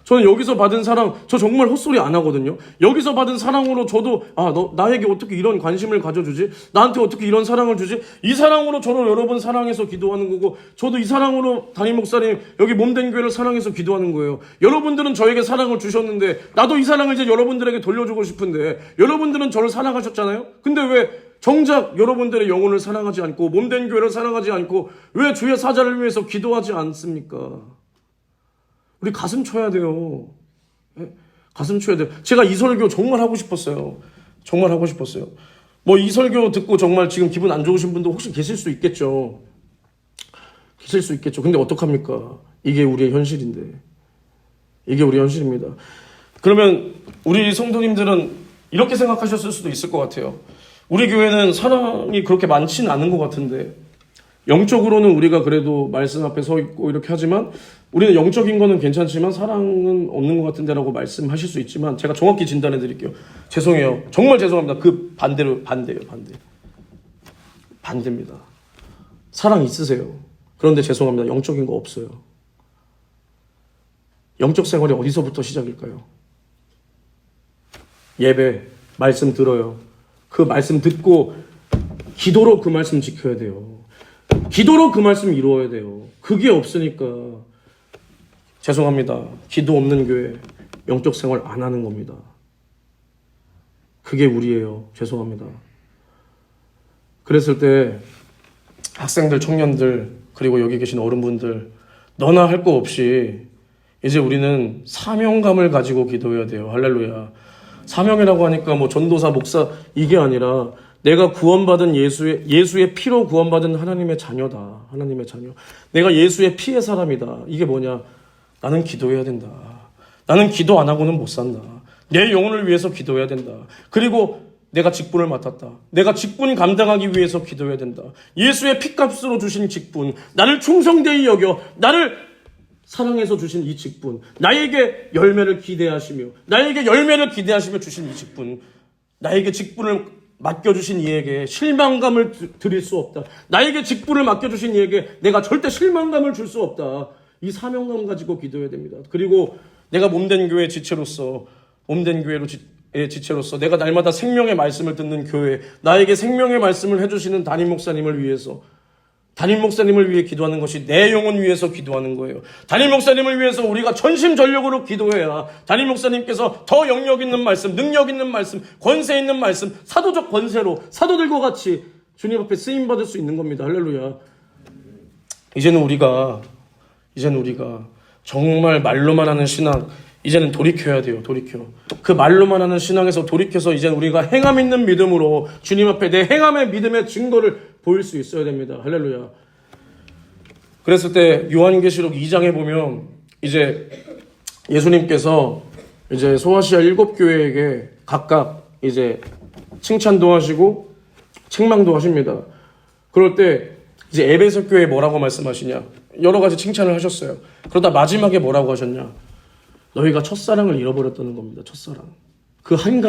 저는 여기서 받은 사랑, 저 정말 헛소리 안 하거든요. 여기서 받은 사랑으로 저도 나에게 어떻게 이런 관심을 가져주지? 나한테 어떻게 이런 사랑을 주지? 이 사랑으로 저를 여러 번 사랑해서 기도하는 거고 저도 이 사랑으로 담임 목사님 여기 몸된 교회를 사랑해서 기도하는 거예요. 여러분들은 저에게 사랑을 주셨는데 나도 이 사랑을 이제 여러분들에게 돌려주고 싶은데 여러분들은 저를 사랑하셨잖아요. 근데 왜 정작 여러분들의 영혼을 사랑하지 않고 몸된 교회를 사랑하지 않고 왜 주의 사자를 위해서 기도하지 않습니까? 우리 가슴 쳐야 돼요. 가슴 쳐야 돼요. 제가 이 설교 정말 하고 싶었어요. 정말 하고 싶었어요. 뭐 이 설교 듣고 정말 지금 기분 안 좋으신 분도 혹시 계실 수 있겠죠. 계실 수 있겠죠. 근데 어떡합니까? 이게 우리의 현실인데. 이게 우리의 현실입니다. 그러면 우리 성도님들은 이렇게 생각하셨을 수도 있을 것 같아요. 우리 교회는 사랑이 그렇게 많지는 않은 것 같은데 영적으로는 우리가 그래도 말씀 앞에 서 있고 이렇게 하지만 우리는 영적인 거는 괜찮지만 사랑은 없는 것 같은데 라고 말씀하실 수 있지만 제가 정확히 진단해 드릴게요. 죄송해요. 정말 죄송합니다. 그 반대예요. 반대입니다. 사랑 있으세요. 그런데 죄송합니다. 영적인 거 없어요. 영적 생활이 어디서부터 시작일까요? 예배, 말씀 들어요. 그 말씀 듣고 기도로 그 말씀 지켜야 돼요. 기도로 그 말씀 이루어야 돼요. 그게 없으니까 죄송합니다. 기도 없는 교회 영적 생활 안 하는 겁니다. 그게 우리예요. 죄송합니다. 그랬을 때 학생들, 청년들 그리고 여기 계신 어른분들 너나 할 거 없이 이제 우리는 사명감을 가지고 기도해야 돼요. 할렐루야. 사명이라고 하니까 뭐 전도사, 목사 이게 아니라 내가 구원받은 예수의 피로 구원받은 하나님의 자녀다. 하나님의 자녀. 내가 예수의 피의 사람이다. 이게 뭐냐? 나는 기도해야 된다. 나는 기도 안 하고는 못 산다. 내 영혼을 위해서 기도해야 된다. 그리고 내가 직분을 맡았다. 내가 직분 감당하기 위해서 기도해야 된다. 예수의 피값으로 주신 직분, 나를 충성되이 여겨 나를 사랑해서 주신 이 직분, 나에게 열매를 기대하시며 주신 이 직분, 나에게 직분을 맡겨주신 이에게 실망감을 드릴 수 없다. 나에게 직분을 맡겨주신 이에게 내가 절대 실망감을 줄 수 없다. 이 사명감 가지고 기도해야 됩니다. 그리고 내가 몸된 교회의 지체로서 내가 날마다 생명의 말씀을 듣는 교회, 나에게 생명의 말씀을 해주시는 담임 목사님을 위해서 담임 목사님을 위해 기도하는 것이 내 영혼 위해서 기도하는 거예요. 담임 목사님을 위해서 우리가 전심전력으로 기도해야 담임 목사님께서 더 영역 있는 말씀, 능력 있는 말씀, 권세 있는 말씀, 사도적 권세로 사도들과 같이 주님 앞에 쓰임 받을 수 있는 겁니다. 할렐루야. 이제는 우리가 정말 말로만 하는 신앙, 이제는 돌이켜야 돼요. 돌이켜. 그 말로만 하는 신앙에서 돌이켜서 이제는 우리가 행함 있는 믿음으로 주님 앞에 내 행함의 믿음의 증거를 보일 수 있어야 됩니다. 할렐루야. 그랬을 때 요한계시록 2장에 보면 이제 예수님께서 이제 소아시아 7교회에게 각각 이제 칭찬도 하시고 책망도 하십니다. 그럴 때 이제 에베소 교회에 뭐라고 말씀하시냐? 여러 가지 칭찬을 하셨어요. 그러다 마지막에 뭐라고 하셨냐? 너희가 첫사랑을 잃어버렸다는 겁니다. 첫사랑. 그 한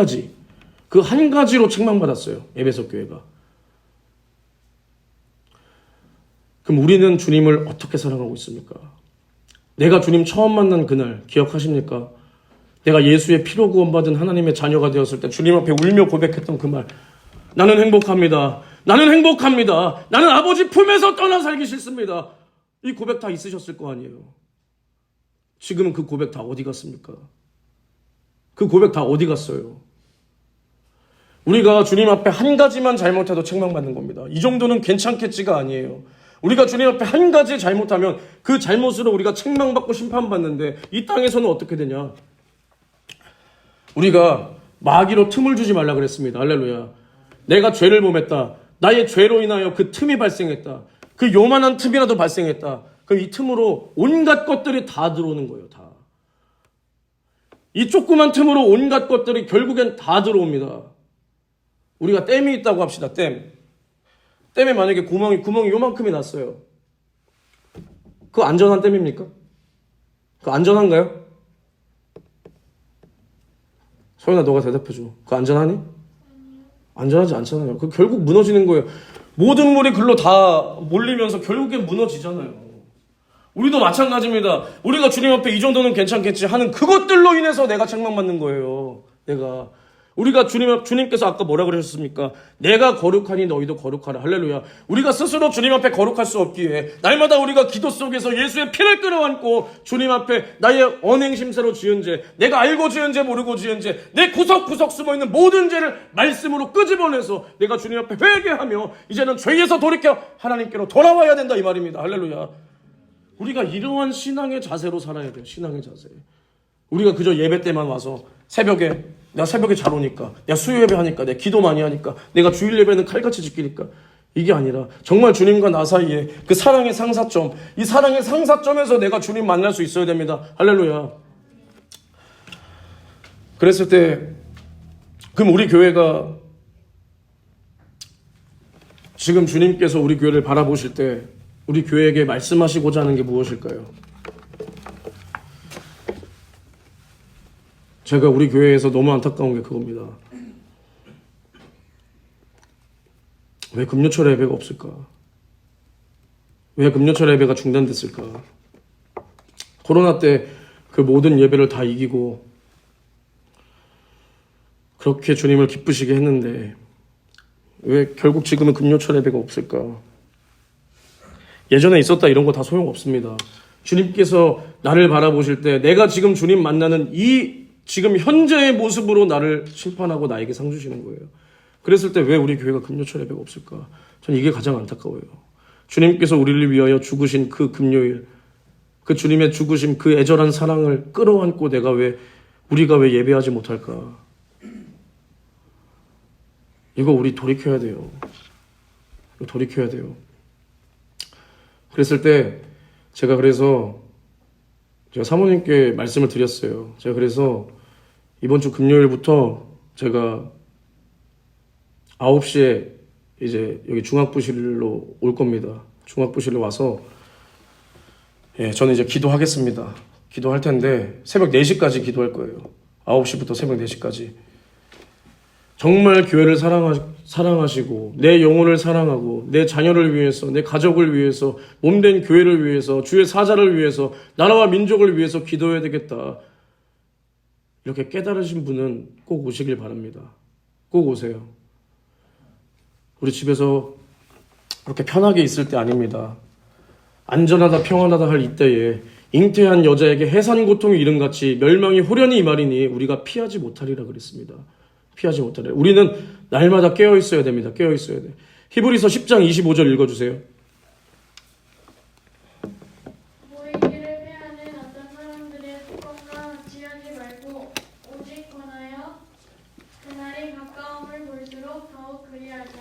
가지로 책망받았어요. 에베소 교회가. 그럼 우리는 주님을 어떻게 사랑하고 있습니까? 내가 주님 처음 만난 그날 기억하십니까? 내가 예수의 피로 구원받은 하나님의 자녀가 되었을 때 주님 앞에 울며 고백했던 그 말. 나는 행복합니다. 나는 행복합니다. 나는 아버지 품에서 떠나 살기 싫습니다. 이 고백 다 있으셨을 거 아니에요. 지금은 그 고백 다 어디 갔습니까? 그 고백 다 어디 갔어요? 우리가 주님 앞에 한 가지만 잘못해도 책망받는 겁니다. 이 정도는 괜찮겠지가 아니에요. 우리가 주님 앞에 한 가지 잘못하면 그 잘못으로 우리가 책망받고 심판받는데 이 땅에서는 어떻게 되냐? 우리가 마귀로 틈을 주지 말라 그랬습니다. 할렐루야. 내가 죄를 범했다. 나의 죄로 인하여 그 틈이 발생했다. 그 요만한 틈이라도 발생했다. 그럼 이 틈으로 온갖 것들이 다 들어오는 거예요. 다. 이 조그만 틈으로 온갖 것들이 결국엔 다 들어옵니다. 우리가 댐이 있다고 합시다. 댐에 만약에 구멍이 요만큼이 났어요. 그거 안전한 댐입니까? 그거 안전한가요? 소연아, 너가 대답해줘. 그거 안전하니? 안전하지 않잖아요. 그 결국 무너지는 거예요. 모든 물이 글로 다 몰리면서 결국엔 무너지잖아요. 우리도 마찬가지입니다. 우리가 주님 앞에 이 정도는 괜찮겠지 하는 그것들로 인해서 내가 책망받는 거예요. 우리가 주님께서 아까 뭐라 그러셨습니까? 내가 거룩하니 너희도 거룩하라. 할렐루야. 우리가 스스로 주님 앞에 거룩할 수 없기에 날마다 우리가 기도 속에서 예수의 피를 끌어안고 주님 앞에 나의 언행심사로 지은 죄, 내가 알고 지은 죄 모르고 지은 죄, 내 구석구석 숨어있는 모든 죄를 말씀으로 끄집어내서 내가 주님 앞에 회개하며 이제는 죄에서 돌이켜 하나님께로 돌아와야 된다 이 말입니다. 할렐루야. 우리가 이러한 신앙의 자세로 살아야 돼요. 신앙의 자세. 우리가 그저 예배 때만 와서 내가 새벽에 잘 오니까, 내가 수요 예배 하니까, 내가 기도 많이 하니까, 내가 주일 예배는 칼같이 지키니까, 이게 아니라 정말 주님과 나 사이에 그 사랑의 상사점, 이 사랑의 상사점에서 내가 주님 만날 수 있어야 됩니다. 할렐루야. 그랬을 때 그럼 우리 교회가 지금 주님께서 우리 교회를 바라보실 때 우리 교회에게 말씀하시고자 하는 게 무엇일까요? 제가 우리 교회에서 너무 안타까운 게 그겁니다. 왜 금요철 예배가 없을까? 왜 금요철 예배가 중단됐을까? 코로나 때 그 모든 예배를 다 이기고 그렇게 주님을 기쁘시게 했는데 왜 결국 지금은 금요철 예배가 없을까? 예전에 있었다 이런 거 다 소용없습니다. 주님께서 나를 바라보실 때 내가 지금 주님 만나는 이 지금 현재의 모습으로 나를 심판하고 나에게 상 주시는 거예요. 그랬을 때 왜 우리 교회가 금요철 예배가 없을까? 저는 이게 가장 안타까워요. 주님께서 우리를 위하여 죽으신 그 금요일, 그 주님의 죽으심, 그 애절한 사랑을 끌어안고 우리가 왜 예배하지 못할까? 이거 우리 돌이켜야 돼요. 돌이켜야 돼요. 그랬을 때 제가 사모님께 말씀을 드렸어요. 제가 그래서 이번 주 금요일부터 제가 9시에 이제 여기 중학부실로 올 겁니다. 중학부실로 와서 저는 이제 기도하겠습니다. 기도할 텐데 새벽 4시까지 기도할 거예요. 9시부터 새벽 4시까지. 정말 교회를 사랑하시고 내 영혼을 사랑하고 내 자녀를 위해서 내 가족을 위해서 몸된 교회를 위해서 주의 사자를 위해서 나라와 민족을 위해서 기도해야 되겠다. 이렇게 깨달으신 분은 꼭 오시길 바랍니다. 꼭 오세요. 우리 집에서 그렇게 편하게 있을 때 아닙니다. 안전하다 평안하다 할 이때에 잉태한 여자에게 해산 고통이 이름같이 멸망이 호련히 이말이니 우리가 피하지 못하리라 그랬습니다. 피하지 못하리라. 우리는 날마다 깨어 있어야 됩니다. 깨어 있어야 돼. 히브리서 10장 25절 읽어주세요. 보이기를 패하는 어떤 사람들의 습관과 같이 하지 말고 오직 권하여 그날이 가까움을 볼수록 더욱 그리하자.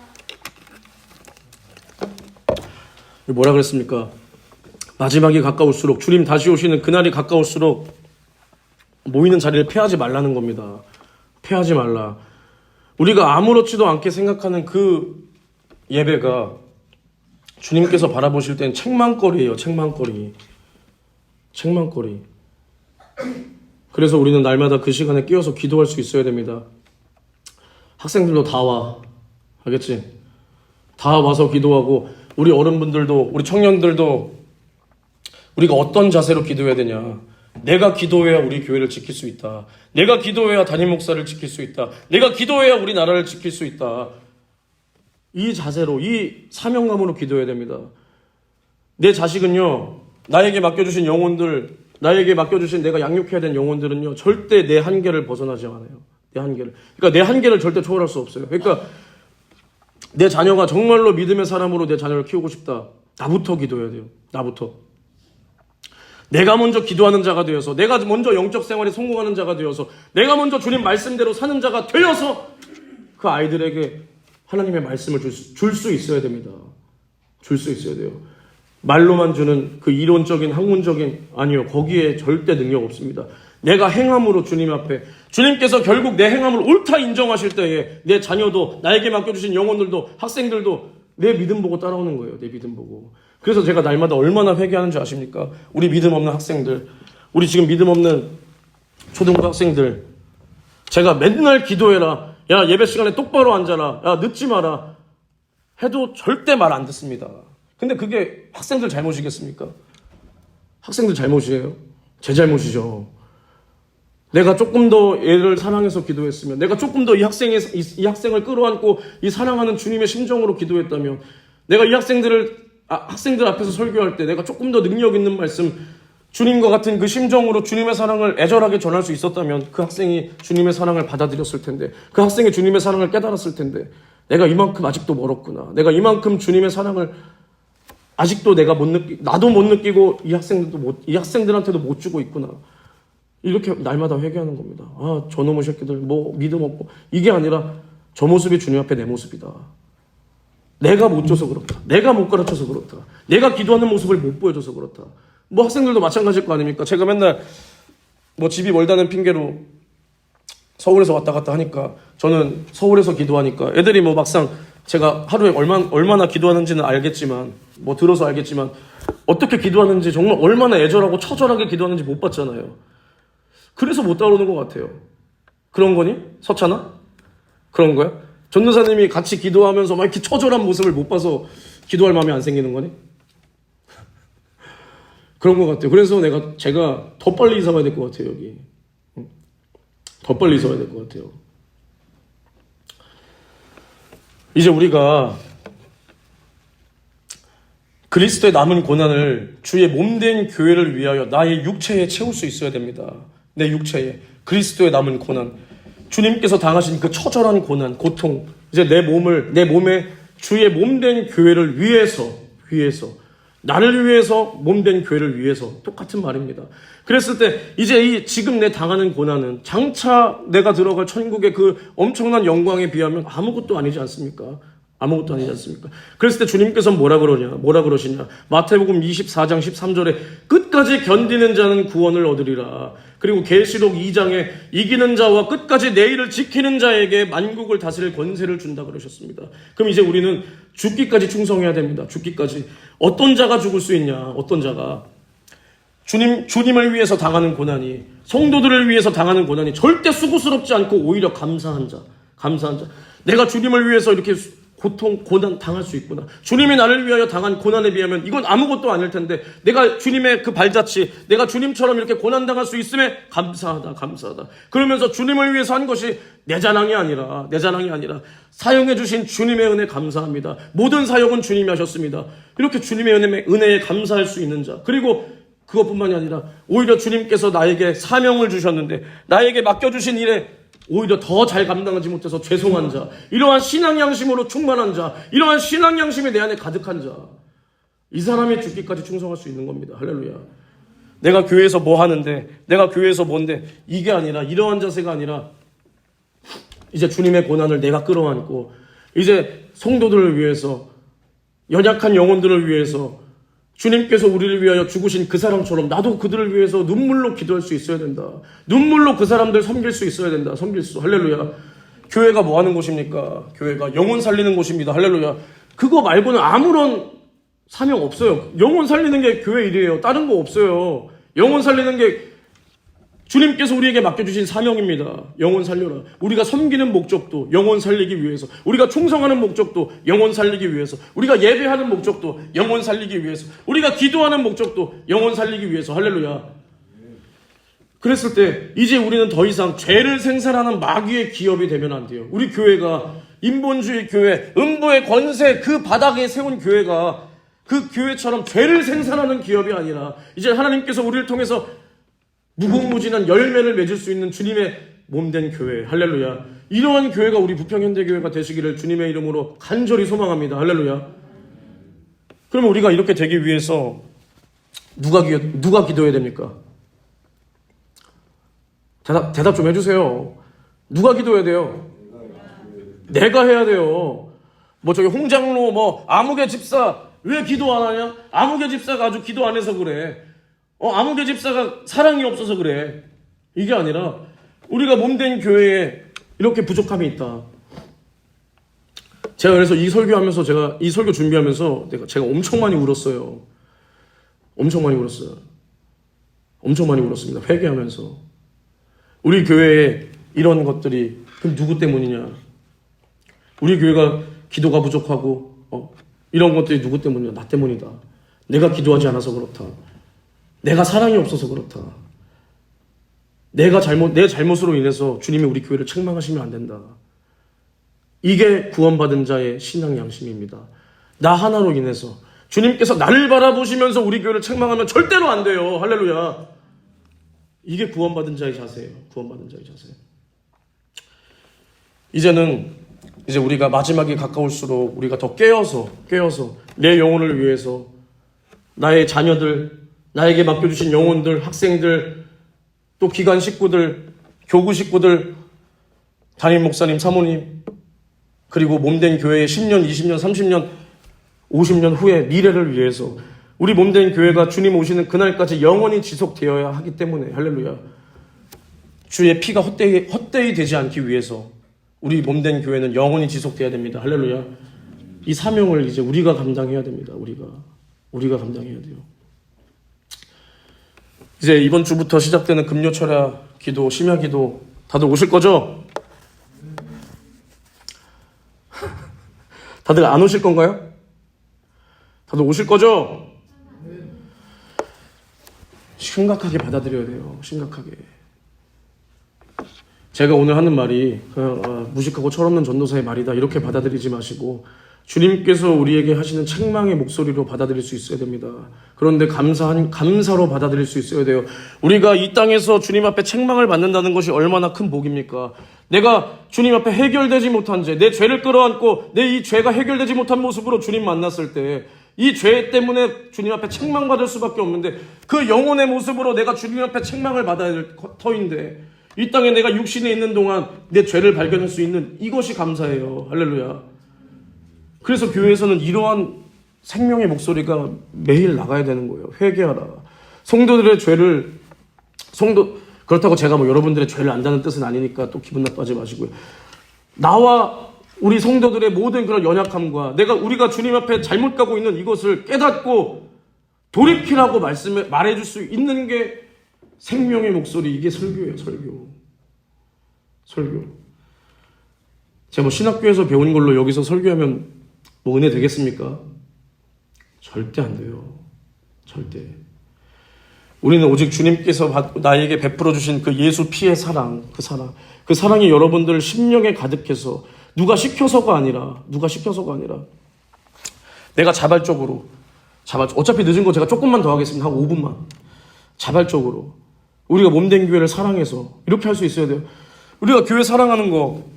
뭐라 그랬습니까? 마지막이 가까울수록, 주님 다시 오시는 그날이 가까울수록 모이는 자리를 피하지 말라는 겁니다. 피하지 말라. 우리가 아무렇지도 않게 생각하는 그 예배가 주님께서 바라보실 땐 책망거리예요. 책망거리. 책망거리. 그래서 우리는 날마다 그 시간에 끼어서 기도할 수 있어야 됩니다. 학생들도 다 와. 알겠지? 다 와서 기도하고, 우리 어른분들도, 우리 청년들도 우리가 어떤 자세로 기도해야 되냐. 내가 기도해야 우리 교회를 지킬 수 있다. 내가 기도해야 담임 목사를 지킬 수 있다. 내가 기도해야 우리 나라를 지킬 수 있다. 이 자세로, 이 사명감으로 기도해야 됩니다. 내 자식은요, 나에게 맡겨주신 영혼들, 나에게 맡겨주신 내가 양육해야 되는 영혼들은요, 절대 내 한계를 벗어나지 않아요. 내 한계를. 그러니까 내 한계를 절대 초월할 수 없어요. 그러니까 내 자녀가 정말로 믿음의 사람으로 내 자녀를 키우고 싶다. 나부터 기도해야 돼요. 나부터. 내가 먼저 기도하는 자가 되어서, 내가 먼저 영적 생활에 성공하는 자가 되어서, 내가 먼저 주님 말씀대로 사는 자가 되어서 그 아이들에게 하나님의 말씀을 줄 수 있어야 됩니다. 줄 수 있어야 돼요. 말로만 주는 그 이론적인 학문적인, 아니요, 거기에 절대 능력 없습니다. 내가 행함으로 주님 앞에, 주님께서 결국 내 행함을 옳다 인정하실 때에 내 자녀도, 나에게 맡겨주신 영혼들도, 학생들도 내 믿음 보고 따라오는 거예요. 내 믿음 보고. 그래서 제가 날마다 얼마나 회개하는 줄 아십니까? 우리 믿음 없는 학생들, 우리 지금 믿음 없는 초등학생들, 제가 맨날 기도해라, 야 예배 시간에 똑바로 앉아라, 야 늦지 마라 해도 절대 말 안 듣습니다. 근데 그게 학생들 잘못이겠습니까? 학생들 잘못이에요? 제 잘못이죠. 내가 조금 더 얘를 사랑해서 기도했으면, 내가 조금 더 이 학생을 끌어안고 이 사랑하는 주님의 심정으로 기도했다면, 내가 이 학생들 앞에서 설교할 때 내가 조금 더 능력 있는 말씀, 주님과 같은 그 심정으로 주님의 사랑을 애절하게 전할 수 있었다면 그 학생이 주님의 사랑을 받아들였을 텐데, 그 학생이 주님의 사랑을 깨달았을 텐데, 내가 이만큼 아직도 멀었구나. 내가 이만큼 주님의 사랑을 아직도 나도 못 느끼고 이 학생들한테도 못 주고 있구나. 이렇게 날마다 회개하는 겁니다. 아, 저놈의 새끼들 뭐 믿음 없고, 이게 아니라 저 모습이 주님 앞에 내 모습이다. 내가 못 줘서 그렇다. 내가 못 가르쳐서 그렇다. 내가 기도하는 모습을 못 보여줘서 그렇다. 뭐 학생들도 마찬가지일 거 아닙니까? 제가 맨날 뭐 집이 멀다는 핑계로 서울에서 왔다 갔다 하니까, 저는 서울에서 기도하니까 애들이 뭐 막상 제가 하루에 얼마나 기도하는지는 알겠지만, 뭐 들어서 알겠지만, 어떻게 기도하는지, 정말 얼마나 애절하고 처절하게 기도하는지 못 봤잖아요. 그래서 못 따라오는 것 같아요. 그런 거니? 서찬아? 그런 거야? 전도사님이 같이 기도하면서 막 이렇게 처절한 모습을 못 봐서 기도할 마음이 안 생기는 거니? 그런 것 같아요. 그래서 제가 더 빨리 이사 가야 될 것 같아요, 여기. 더 빨리 이사 가야 될 것 같아요. 이제 우리가 그리스도의 남은 고난을 주의 몸된 교회를 위하여 나의 육체에 채울 수 있어야 됩니다. 내 육체에 그리스도의 남은 고난, 주님께서 당하신 그 처절한 고난, 고통, 이제 내 몸에 주의 몸된 교회를 위해서 나를 위해서, 몸된 교회를 위해서, 똑같은 말입니다. 그랬을 때 이제 지금 내 당하는 고난은 장차 내가 들어갈 천국의 그 엄청난 영광에 비하면 아무것도 아니지 않습니까? 아무것도 아니지 않습니까? 그랬을 때 주님께서 뭐라 그러시냐? 마태복음 24장 13절에 끝까지 견디는 자는 구원을 얻으리라. 그리고 계시록 2장에 이기는 자와 끝까지 내 일을 지키는 자에게 만국을 다스릴 권세를 준다 그러셨습니다. 그럼 이제 우리는 죽기까지 충성해야 됩니다. 죽기까지. 어떤 자가 죽을 수 있냐? 어떤 자가. 주님을 위해서 당하는 고난이, 성도들을 위해서 당하는 고난이 절대 수고스럽지 않고 오히려 감사한 자. 내가 주님을 위해서 이렇게 고통, 고난 당할 수 있구나. 주님이 나를 위하여 당한 고난에 비하면 이건 아무것도 아닐 텐데 내가 주님의 그 발자취, 내가 주님처럼 이렇게 고난 당할 수 있음에 감사하다, 감사하다. 그러면서 주님을 위해서 한 것이 내 자랑이 아니라 사용해 주신 주님의 은혜 감사합니다. 모든 사역은 주님이 하셨습니다. 이렇게 주님의 은혜에 감사할 수 있는 자. 그리고 그것뿐만이 아니라 오히려 주님께서 나에게 사명을 주셨는데 나에게 맡겨주신 일에 오히려 더 잘 감당하지 못해서 죄송한 자, 이러한 신앙 양심으로 충만한 자, 이러한 신앙 양심이 내 안에 가득한 자, 이 사람이 죽기까지 충성할 수 있는 겁니다. 할렐루야. 내가 교회에서 뭐 하는데, 내가 교회에서 뭔데, 이게 아니라, 이러한 자세가 아니라 이제 주님의 고난을 내가 끌어안고 이제 성도들을 위해서, 연약한 영혼들을 위해서 주님께서 우리를 위하여 죽으신 그 사람처럼 나도 그들을 위해서 눈물로 기도할 수 있어야 된다. 눈물로 그 사람들 섬길 수 있어야 된다. 섬길 수. 할렐루야. 교회가 뭐 하는 곳입니까? 교회가 영혼 살리는 곳입니다. 할렐루야. 그거 말고는 아무런 사명 없어요. 영혼 살리는 게 교회 일이에요. 다른 거 없어요. 영혼 살리는 게 주님께서 우리에게 맡겨주신 사명입니다. 영혼 살려라. 우리가 섬기는 목적도 영혼 살리기 위해서, 우리가 충성하는 목적도 영혼 살리기 위해서, 우리가 예배하는 목적도 영혼 살리기 위해서, 우리가 기도하는 목적도 영혼 살리기 위해서. 할렐루야. 그랬을 때 이제 우리는 더 이상 죄를 생산하는 마귀의 기업이 되면 안 돼요. 우리 교회가 인본주의 교회, 음부의 권세 그 바닥에 세운 교회가 그 교회처럼 죄를 생산하는 기업이 아니라 이제 하나님께서 우리를 통해서 무궁무진한 열매를 맺을 수 있는 주님의 몸된 교회. 할렐루야. 이러한 교회가 우리 부평현대교회가 되시기를 주님의 이름으로 간절히 소망합니다. 할렐루야. 그러면 우리가 이렇게 되기 위해서 누가 기도해야 됩니까? 대답 좀 해주세요. 누가 기도해야 돼요? 내가 해야 돼요. 뭐 저기 홍장로 뭐 아무개 집사 왜 기도 안 하냐? 아무개 집사가 아주 기도 안 해서 그래. 아무개 집사가 사랑이 없어서 그래. 이게 아니라 우리가 몸된 교회에 이렇게 부족함이 있다. 제가 그래서 이 설교 준비하면서 제가 엄청 많이 울었어요. 엄청 많이 울었습니다. 회개하면서. 우리 교회에 이런 것들이 그럼 누구 때문이냐? 우리 교회가 기도가 부족하고 이런 것들이 누구 때문이냐? 나 때문이다. 내가 기도하지 않아서 그렇다. 내가 사랑이 없어서 그렇다. 내 잘못으로 인해서 주님이 우리 교회를 책망하시면 안 된다. 이게 구원받은 자의 신앙 양심입니다. 나 하나로 인해서 주님께서 나를 바라보시면서 우리 교회를 책망하면 절대로 안 돼요. 할렐루야. 이게 구원받은 자의 자세예요. 구원받은 자의 자세. 이제 우리가 마지막에 가까울수록 우리가 더 깨어서 내 영혼을 위해서 나의 자녀들, 나에게 맡겨주신 영혼들, 학생들, 또 기관 식구들, 교구 식구들, 담임 목사님, 사모님, 그리고 몸된 교회의 10년, 20년, 30년, 50년 후의 미래를 위해서 우리 몸된 교회가 주님 오시는 그날까지 영원히 지속되어야 하기 때문에 할렐루야. 주의 피가 헛되이 되지 않기 위해서 우리 몸된 교회는 영원히 지속되어야 됩니다. 할렐루야. 이 사명을 이제 우리가 감당해야 됩니다. 우리가 감당해야 돼요. 이제 이번 주부터 시작되는 금요철야 기도, 심야 기도 다들 오실 거죠? 다들 안 오실 건가요? 다들 오실 거죠? 심각하게 받아들여야 돼요. 심각하게. 제가 오늘 하는 말이 그냥 무식하고 철없는 전도사의 말이다 이렇게 받아들이지 마시고 주님께서 우리에게 하시는 책망의 목소리로 받아들일 수 있어야 됩니다. 그런데 감사로 받아들일 수 있어야 돼요. 우리가 이 땅에서 주님 앞에 책망을 받는다는 것이 얼마나 큰 복입니까? 내가 주님 앞에 해결되지 못한 죄, 내 죄를 끌어안고 내 이 죄가 해결되지 못한 모습으로 주님 만났을 때 이 죄 때문에 주님 앞에 책망받을 수밖에 없는데 그 영혼의 모습으로 내가 주님 앞에 책망을 받아야 될 터인데 이 땅에 내가 육신에 있는 동안 내 죄를 발견할 수 있는 이것이 감사예요. 할렐루야. 그래서 교회에서는 이러한 생명의 목소리가 매일 나가야 되는 거예요. 회개하라. 성도들의 죄를 그렇다고 제가 여러분들의 죄를 안다는 뜻은 아니니까 또 기분 나빠하지 마시고요. 나와 우리 성도들의 모든 그런 연약함과 우리가 주님 앞에 잘못 가고 있는 이것을 깨닫고 돌이키라고 말해줄 수 있는 게 생명의 목소리. 이게 설교예요. 설교. 제가 뭐 신학교에서 배운 걸로 여기서 설교하면 뭐 은혜 되겠습니까? 절대 안 돼요. 절대. 우리는 오직 주님께서 나에게 베풀어 주신 그 예수 피의 사랑, 그 사랑이 여러분들 심령에 가득해서 누가 시켜서가 아니라 내가 자발적으로 어차피 늦은 거 제가 조금만 더 하겠습니다. 한 5분만. 자발적으로 우리가 몸된 교회를 사랑해서 이렇게 할 수 있어야 돼요. 우리가 교회 사랑하는 거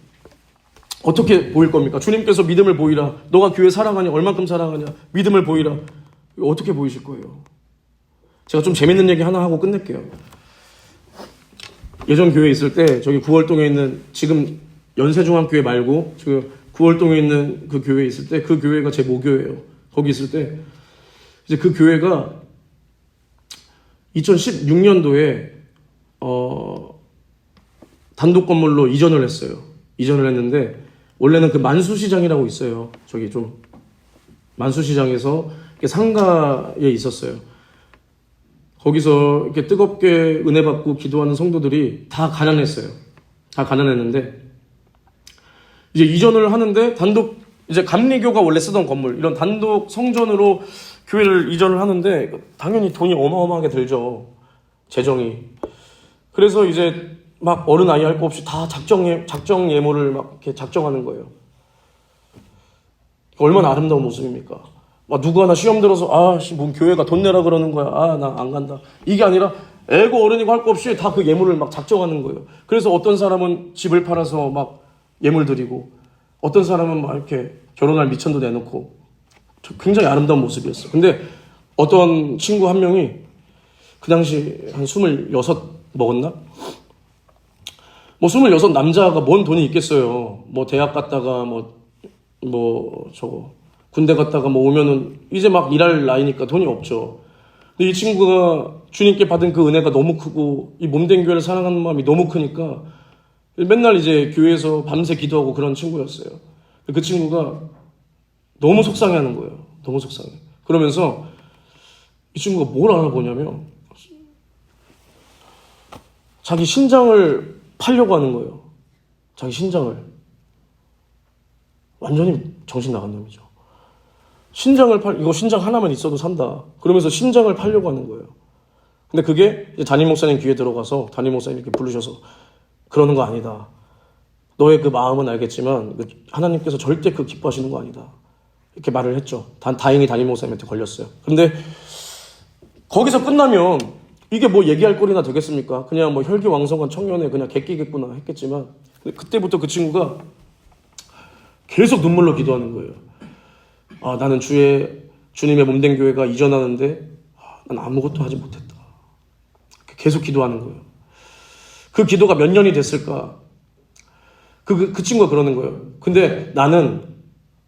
어떻게 보일 겁니까? 주님께서 믿음을 보이라. 너가 교회 사랑하냐? 얼만큼 사랑하냐? 믿음을 보이라. 이거 어떻게 보이실 거예요? 제가 좀 재밌는 얘기 하나 하고 끝낼게요. 예전 교회에 있을 때 저기 구월동에 있는 지금 연세중앙교회 말고 지금 구월동에 있는 그 교회에 있을 때 그 교회가 제 모교예요. 거기 있을 때 이제 그 교회가 2016년도에 단독 건물로 이전을 했어요. 이전을 했는데 원래는 그 만수시장이라고 있어요. 저기 좀 만수시장에서 상가에 있었어요. 거기서 이렇게 뜨겁게 은혜 받고 기도하는 성도들이 다 가난했어요. 다 가난했는데 이제 이전을 하는데 단독 이제 감리교가 원래 쓰던 건물 이런 단독 성전으로 교회를 이전을 하는데 당연히 돈이 어마어마하게 들죠. 재정이. 그래서 이제 막 어른 아이 할 거 없이 다 작정 예물을 막 이렇게 작정하는 거예요. 얼마나 아름다운 모습입니까? 막 누구 하나 시험 들어서 뭔 교회가 돈 내라 그러는 거야. 나 안 간다. 이게 아니라 애고 어른이고 할 거 없이 다 그 예물을 막 작정하는 거예요. 그래서 어떤 사람은 집을 팔아서 막 예물 드리고 어떤 사람은 막 이렇게 결혼할 미천도 내놓고 굉장히 아름다운 모습이었어요. 근데 어떤 친구 한 명이 그 당시 한 26 먹었나? 뭐 26 남자가 뭔 돈이 있겠어요. 뭐 대학 갔다가 군대 갔다가 오면은 이제 막 일할 나이니까 돈이 없죠. 근데 이 친구가 주님께 받은 그 은혜가 너무 크고 이 몸된 교회를 사랑하는 마음이 너무 크니까 맨날 이제 교회에서 밤새 기도하고 그런 친구였어요. 그 친구가 너무 속상해하는 거예요. 너무 속상해. 그러면서 이 친구가 뭘 알아보냐면 자기 신장을 팔려고 하는 거예요. 자기 신장을. 완전히 정신 나간 놈이죠. 이거 신장 하나만 있어도 산다. 그러면서 신장을 팔려고 하는 거예요. 근데 그게 이제 담임 목사님 귀에 들어가서 담임 목사님 이렇게 부르셔서 그러는 거 아니다. 너의 그 마음은 알겠지만 하나님께서 절대 그 기뻐하시는 거 아니다. 이렇게 말을 했죠. 다행히 담임 목사님한테 걸렸어요. 근데 거기서 끝나면 이게 뭐 얘기할 거리나 되겠습니까? 그냥 뭐 혈기왕성한 청년의 그냥 객기겠구나 했겠지만 그때부터 그 친구가 계속 눈물로 기도하는 거예요. 나는 주님의 몸된 교회가 이전하는데 난 아무것도 하지 못했다. 계속 기도하는 거예요. 그 기도가 몇 년이 됐을까? 그 친구가 그러는 거예요. 근데 나는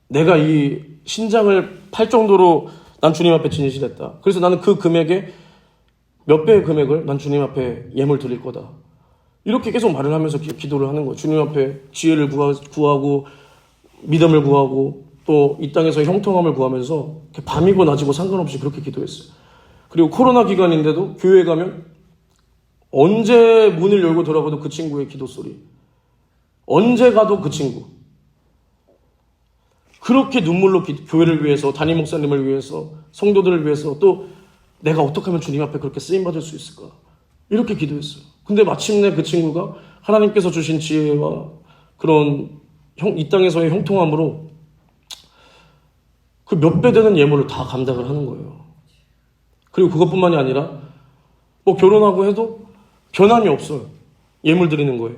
내가 이 신장을 팔 정도로 난 주님 앞에 진실했다. 그래서 나는 그 금액에 몇 배의 금액을 난 주님 앞에 예물 드릴 거다. 이렇게 계속 말을 하면서 기도를 하는 거예요. 주님 앞에 지혜를 구하고 믿음을 구하고 또 이 땅에서 형통함을 구하면서 밤이고 낮이고 상관없이 그렇게 기도했어요. 그리고 코로나 기간인데도 교회에 가면 언제 문을 열고 돌아가도 그 친구의 기도 소리. 언제 가도 그 친구. 그렇게 눈물로 교회를 위해서, 담임 목사님을 위해서, 성도들을 위해서 또 내가 어떻게 하면 주님 앞에 그렇게 쓰임받을 수 있을까? 이렇게 기도했어요. 근데 마침내 그 친구가 하나님께서 주신 지혜와 그런 이 땅에서의 형통함으로 그 몇 배 되는 예물을 다 감당을 하는 거예요. 그리고 그것뿐만이 아니라 뭐 결혼하고 해도 변함이 없어요. 예물 드리는 거에.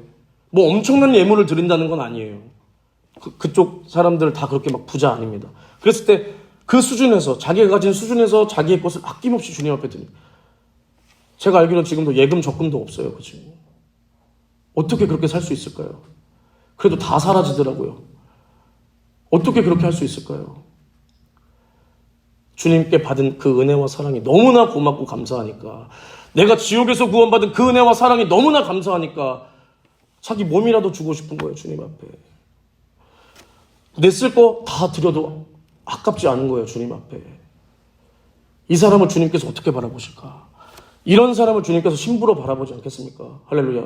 뭐 엄청난 예물을 드린다는 건 아니에요. 그쪽 사람들 다 그렇게 막 부자 아닙니다. 그랬을 때 그 수준에서 자기가 가진 수준에서 자기의 것을 아낌없이 주님 앞에 드립니다. 제가 알기로는 지금도 예금 적금도 없어요. 그 친구. 어떻게 그렇게 살 수 있을까요? 그래도 다 사라지더라고요. 어떻게 그렇게 할 수 있을까요? 주님께 받은 그 은혜와 사랑이 너무나 고맙고 감사하니까, 내가 지옥에서 구원받은 그 은혜와 사랑이 너무나 감사하니까 자기 몸이라도 주고 싶은 거예요. 주님 앞에. 냈을 거 다 드려도 아깝지 않은 거예요. 주님 앞에. 이 사람을 주님께서 어떻게 바라보실까? 이런 사람을 주님께서 심부로 바라보지 않겠습니까? 할렐루야.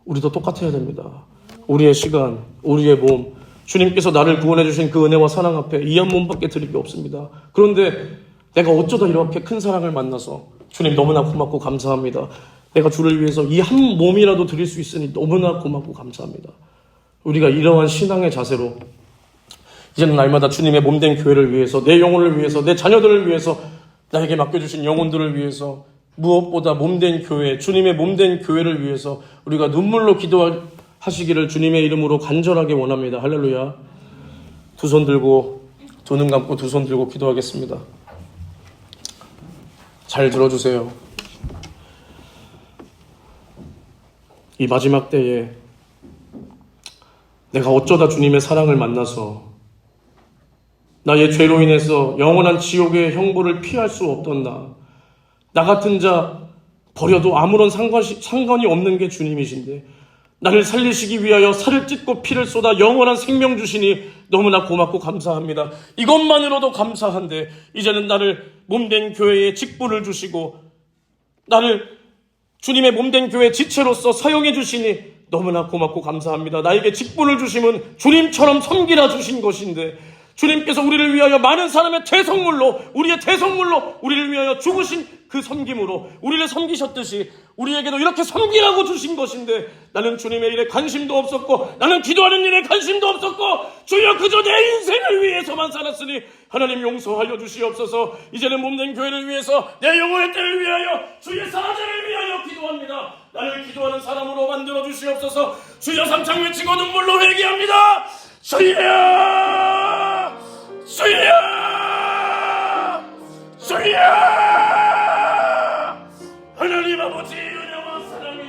우리도 똑같아야 됩니다. 우리의 시간, 우리의 몸, 주님께서 나를 구원해 주신 그 은혜와 사랑 앞에 이 한 몸밖에 드릴 게 없습니다. 그런데 내가 어쩌다 이렇게 큰 사랑을 만나서 주님 너무나 고맙고 감사합니다. 내가 주를 위해서 이 한 몸이라도 드릴 수 있으니 너무나 고맙고 감사합니다. 우리가 이러한 신앙의 자세로 이제는 날마다 주님의 몸된 교회를 위해서, 내 영혼을 위해서, 내 자녀들을 위해서, 나에게 맡겨주신 영혼들을 위해서, 무엇보다 몸된 교회, 주님의 몸된 교회를 위해서 우리가 눈물로 기도하시기를 주님의 이름으로 간절하게 원합니다. 할렐루야. 두 손 들고, 두 눈 감고 두 손 들고 기도하겠습니다. 잘 들어주세요. 이 마지막 때에 내가 어쩌다 주님의 사랑을 만나서 나의 죄로 인해서 영원한 지옥의 형벌을 피할 수 없던 나 같은 자 버려도 아무런 상관이 없는 게 주님이신데 나를 살리시기 위하여 살을 찢고 피를 쏟아 영원한 생명 주시니 너무나 고맙고 감사합니다. 이것만으로도 감사한데 이제는 나를 몸된 교회에 직분을 주시고 나를 주님의 몸된 교회 지체로서 사용해 주시니 너무나 고맙고 감사합니다. 나에게 직분을 주심은 주님처럼 섬기라 주신 것인데 주님께서 우리를 위하여 많은 사람의 대성물로, 우리의 대성물로 우리를 위하여 죽으신 그 섬김으로 우리를 섬기셨듯이 우리에게도 이렇게 섬기라고 주신 것인데 나는 주님의 일에 관심도 없었고 나는 기도하는 일에 관심도 없었고 주여 그저 내 인생을 위해서만 살았으니 하나님 용서하여 주시옵소서. 이제는 몸된 교회를 위해서 내 영혼의 때를 위하여 주의 사자를 위하여 기도합니다. 나를 기도하는 사람으로 만들어 주시옵소서. 주여 삼창 외치고 눈물로 회개합니다. 주여! 주여! 주여! 하나님 아버지 은혜와 사랑이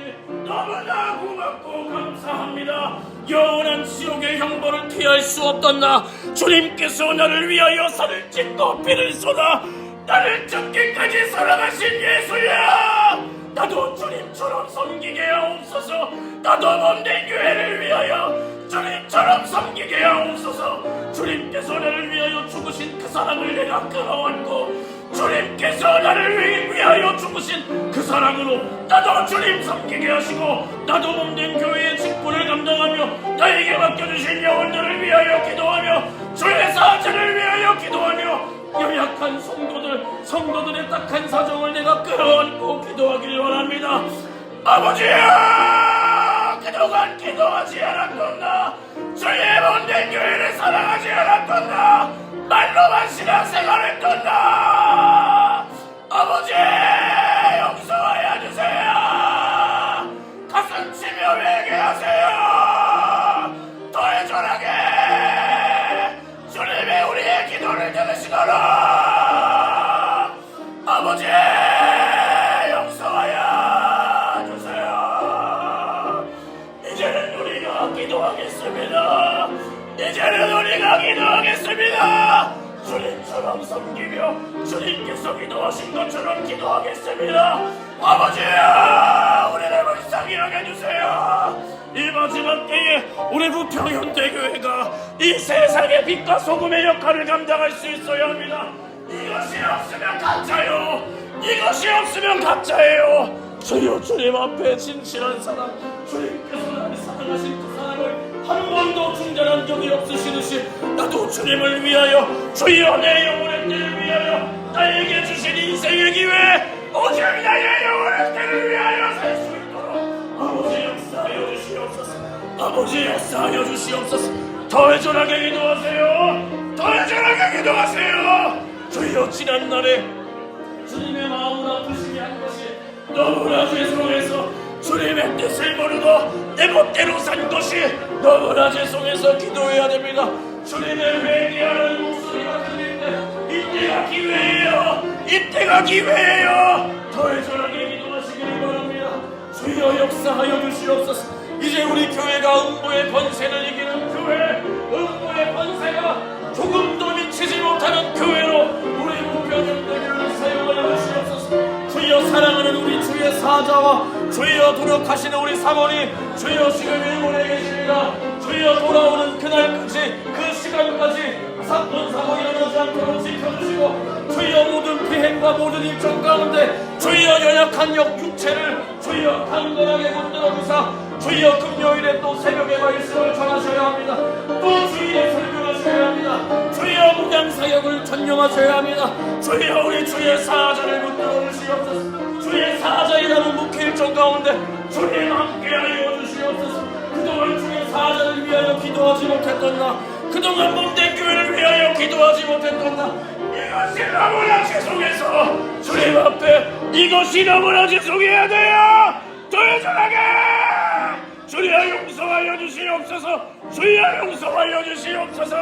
너무나 고맙고 감사합니다. 영원한 지옥의 형벌을 피할 수 없던 나 주님께서 나를 위하여 살을 찢고 피를 쏟아 나를 죽기까지 살아가신 예수야. 나도 주님처럼 섬기게 하옵소서. 나도 몸된 교회를 위하여 주님처럼 섬기게 하옵소서. 주님께서 나를 위하여 죽으신 그 사랑을 내가 끌어안고 주님께서 나를 위하여 죽으신 그 사랑으로 나도 주님 섬기게 하시고 나도 몸된 교회의 직분을 감당하며 나에게 맡겨주신 영혼들을 위하여 기도하며 주의 사자를 위하여 기도하며 연약한 성도들의 딱한 사정을 내가 끌어안고 기도하길 원합니다. 아버지야, 그동안 기도하지 않았던가 주의 몸된 교회를 사랑하지 않았던가 말로만 신앙생활했던가 아버지 용서하여 주세요. 가슴 치며 회개하세요. 더해절하게 주님이 우리의 기도를 들으시도록 아버지 용서하여 주세요. 이제는 우리가 기도하겠습니다. 이제는 우리가 기도하겠습니다. 주님처럼 섬기며 주님께서 기도하신 것처럼 기도하겠습니다. 아버지야, 우리를 불쌍히 여겨주세요. 이 마지막 때에 우리 부평현대교회가 이 세상의 빛과 소금의 역할을 감당할 수 있어야 합니다. 이것이 없으면 가짜요. 이것이 없으면 가짜예요. 주여, 주님 앞에 진실한 사랑, 주님께서 나를 사랑하신 그 사랑을 한 번도 중단한 적이 없으시듯이 나도 주님을 위하여 주여 내 영혼의 때를 위하여 나에게 주신 인생의 기회 오직 나의 영혼의 때를 위하여 살 수 있도록 아버지 역사하여 주시옵소서. 아버지 역사하여 주시옵소서. 더해절하게 기도하세요. 더해절하게 기도하세요. 주여, 지난날에 주님의 마음을 아프시게 한 것이 너무나 죄송해서 주님의 뜻을 모르고 내 멋대로 산 것이 너무나 죄송해서 기도해야 됩니다. 주님의 회개하는 목소리가 들릴 때 이때가 기회예요. 이때가 기회예요. 더해절하게 기도하시기를 바랍니다. 주여 역사하여 주시옵소서. 이제 우리 교회가 음부의 권세를 이기는 교회, 음부의 권세가 조금도 미치지 못하는 교회로 우리 부평현대교회를 사용하여 주시옵소서. 주여 사랑하는 우리 주의 사자와 주여 노력하시는 우리 사모님, 주여 지금 일본에 계십니다. 주여 돌아오는 그날까지 그 시간까지 사건 사고 일어나지 않도록 지켜주시고 주여 모든 비행과 모든 일정 가운데 주여 연약한 육체를 주여 주여 강건하게 붙들어 주사 주여 금요일에 또 새벽에 말씀을 전하셔야 합니다. 또 주일에 설교하셔야 합니다. 주여 무장사역을 전념하셔야 합니다. 주여 우리 주의 사자를 붙들어 주시옵소서. 주의 사자이라는 목회일정 가운데 주님 함께하여 주시옵소서. 그동안 주의 사자를 위하여 기도하지 못했던나, 그동안 몸된 교회를 위하여 기도하지 못했던나, 이것이 너무나 죄송해서 주님 앞에 이것이 너무나 죄송해야 돼요. 도회전하게 주여 용서하여 주시옵소서. 주여 용서하여 주시옵소서.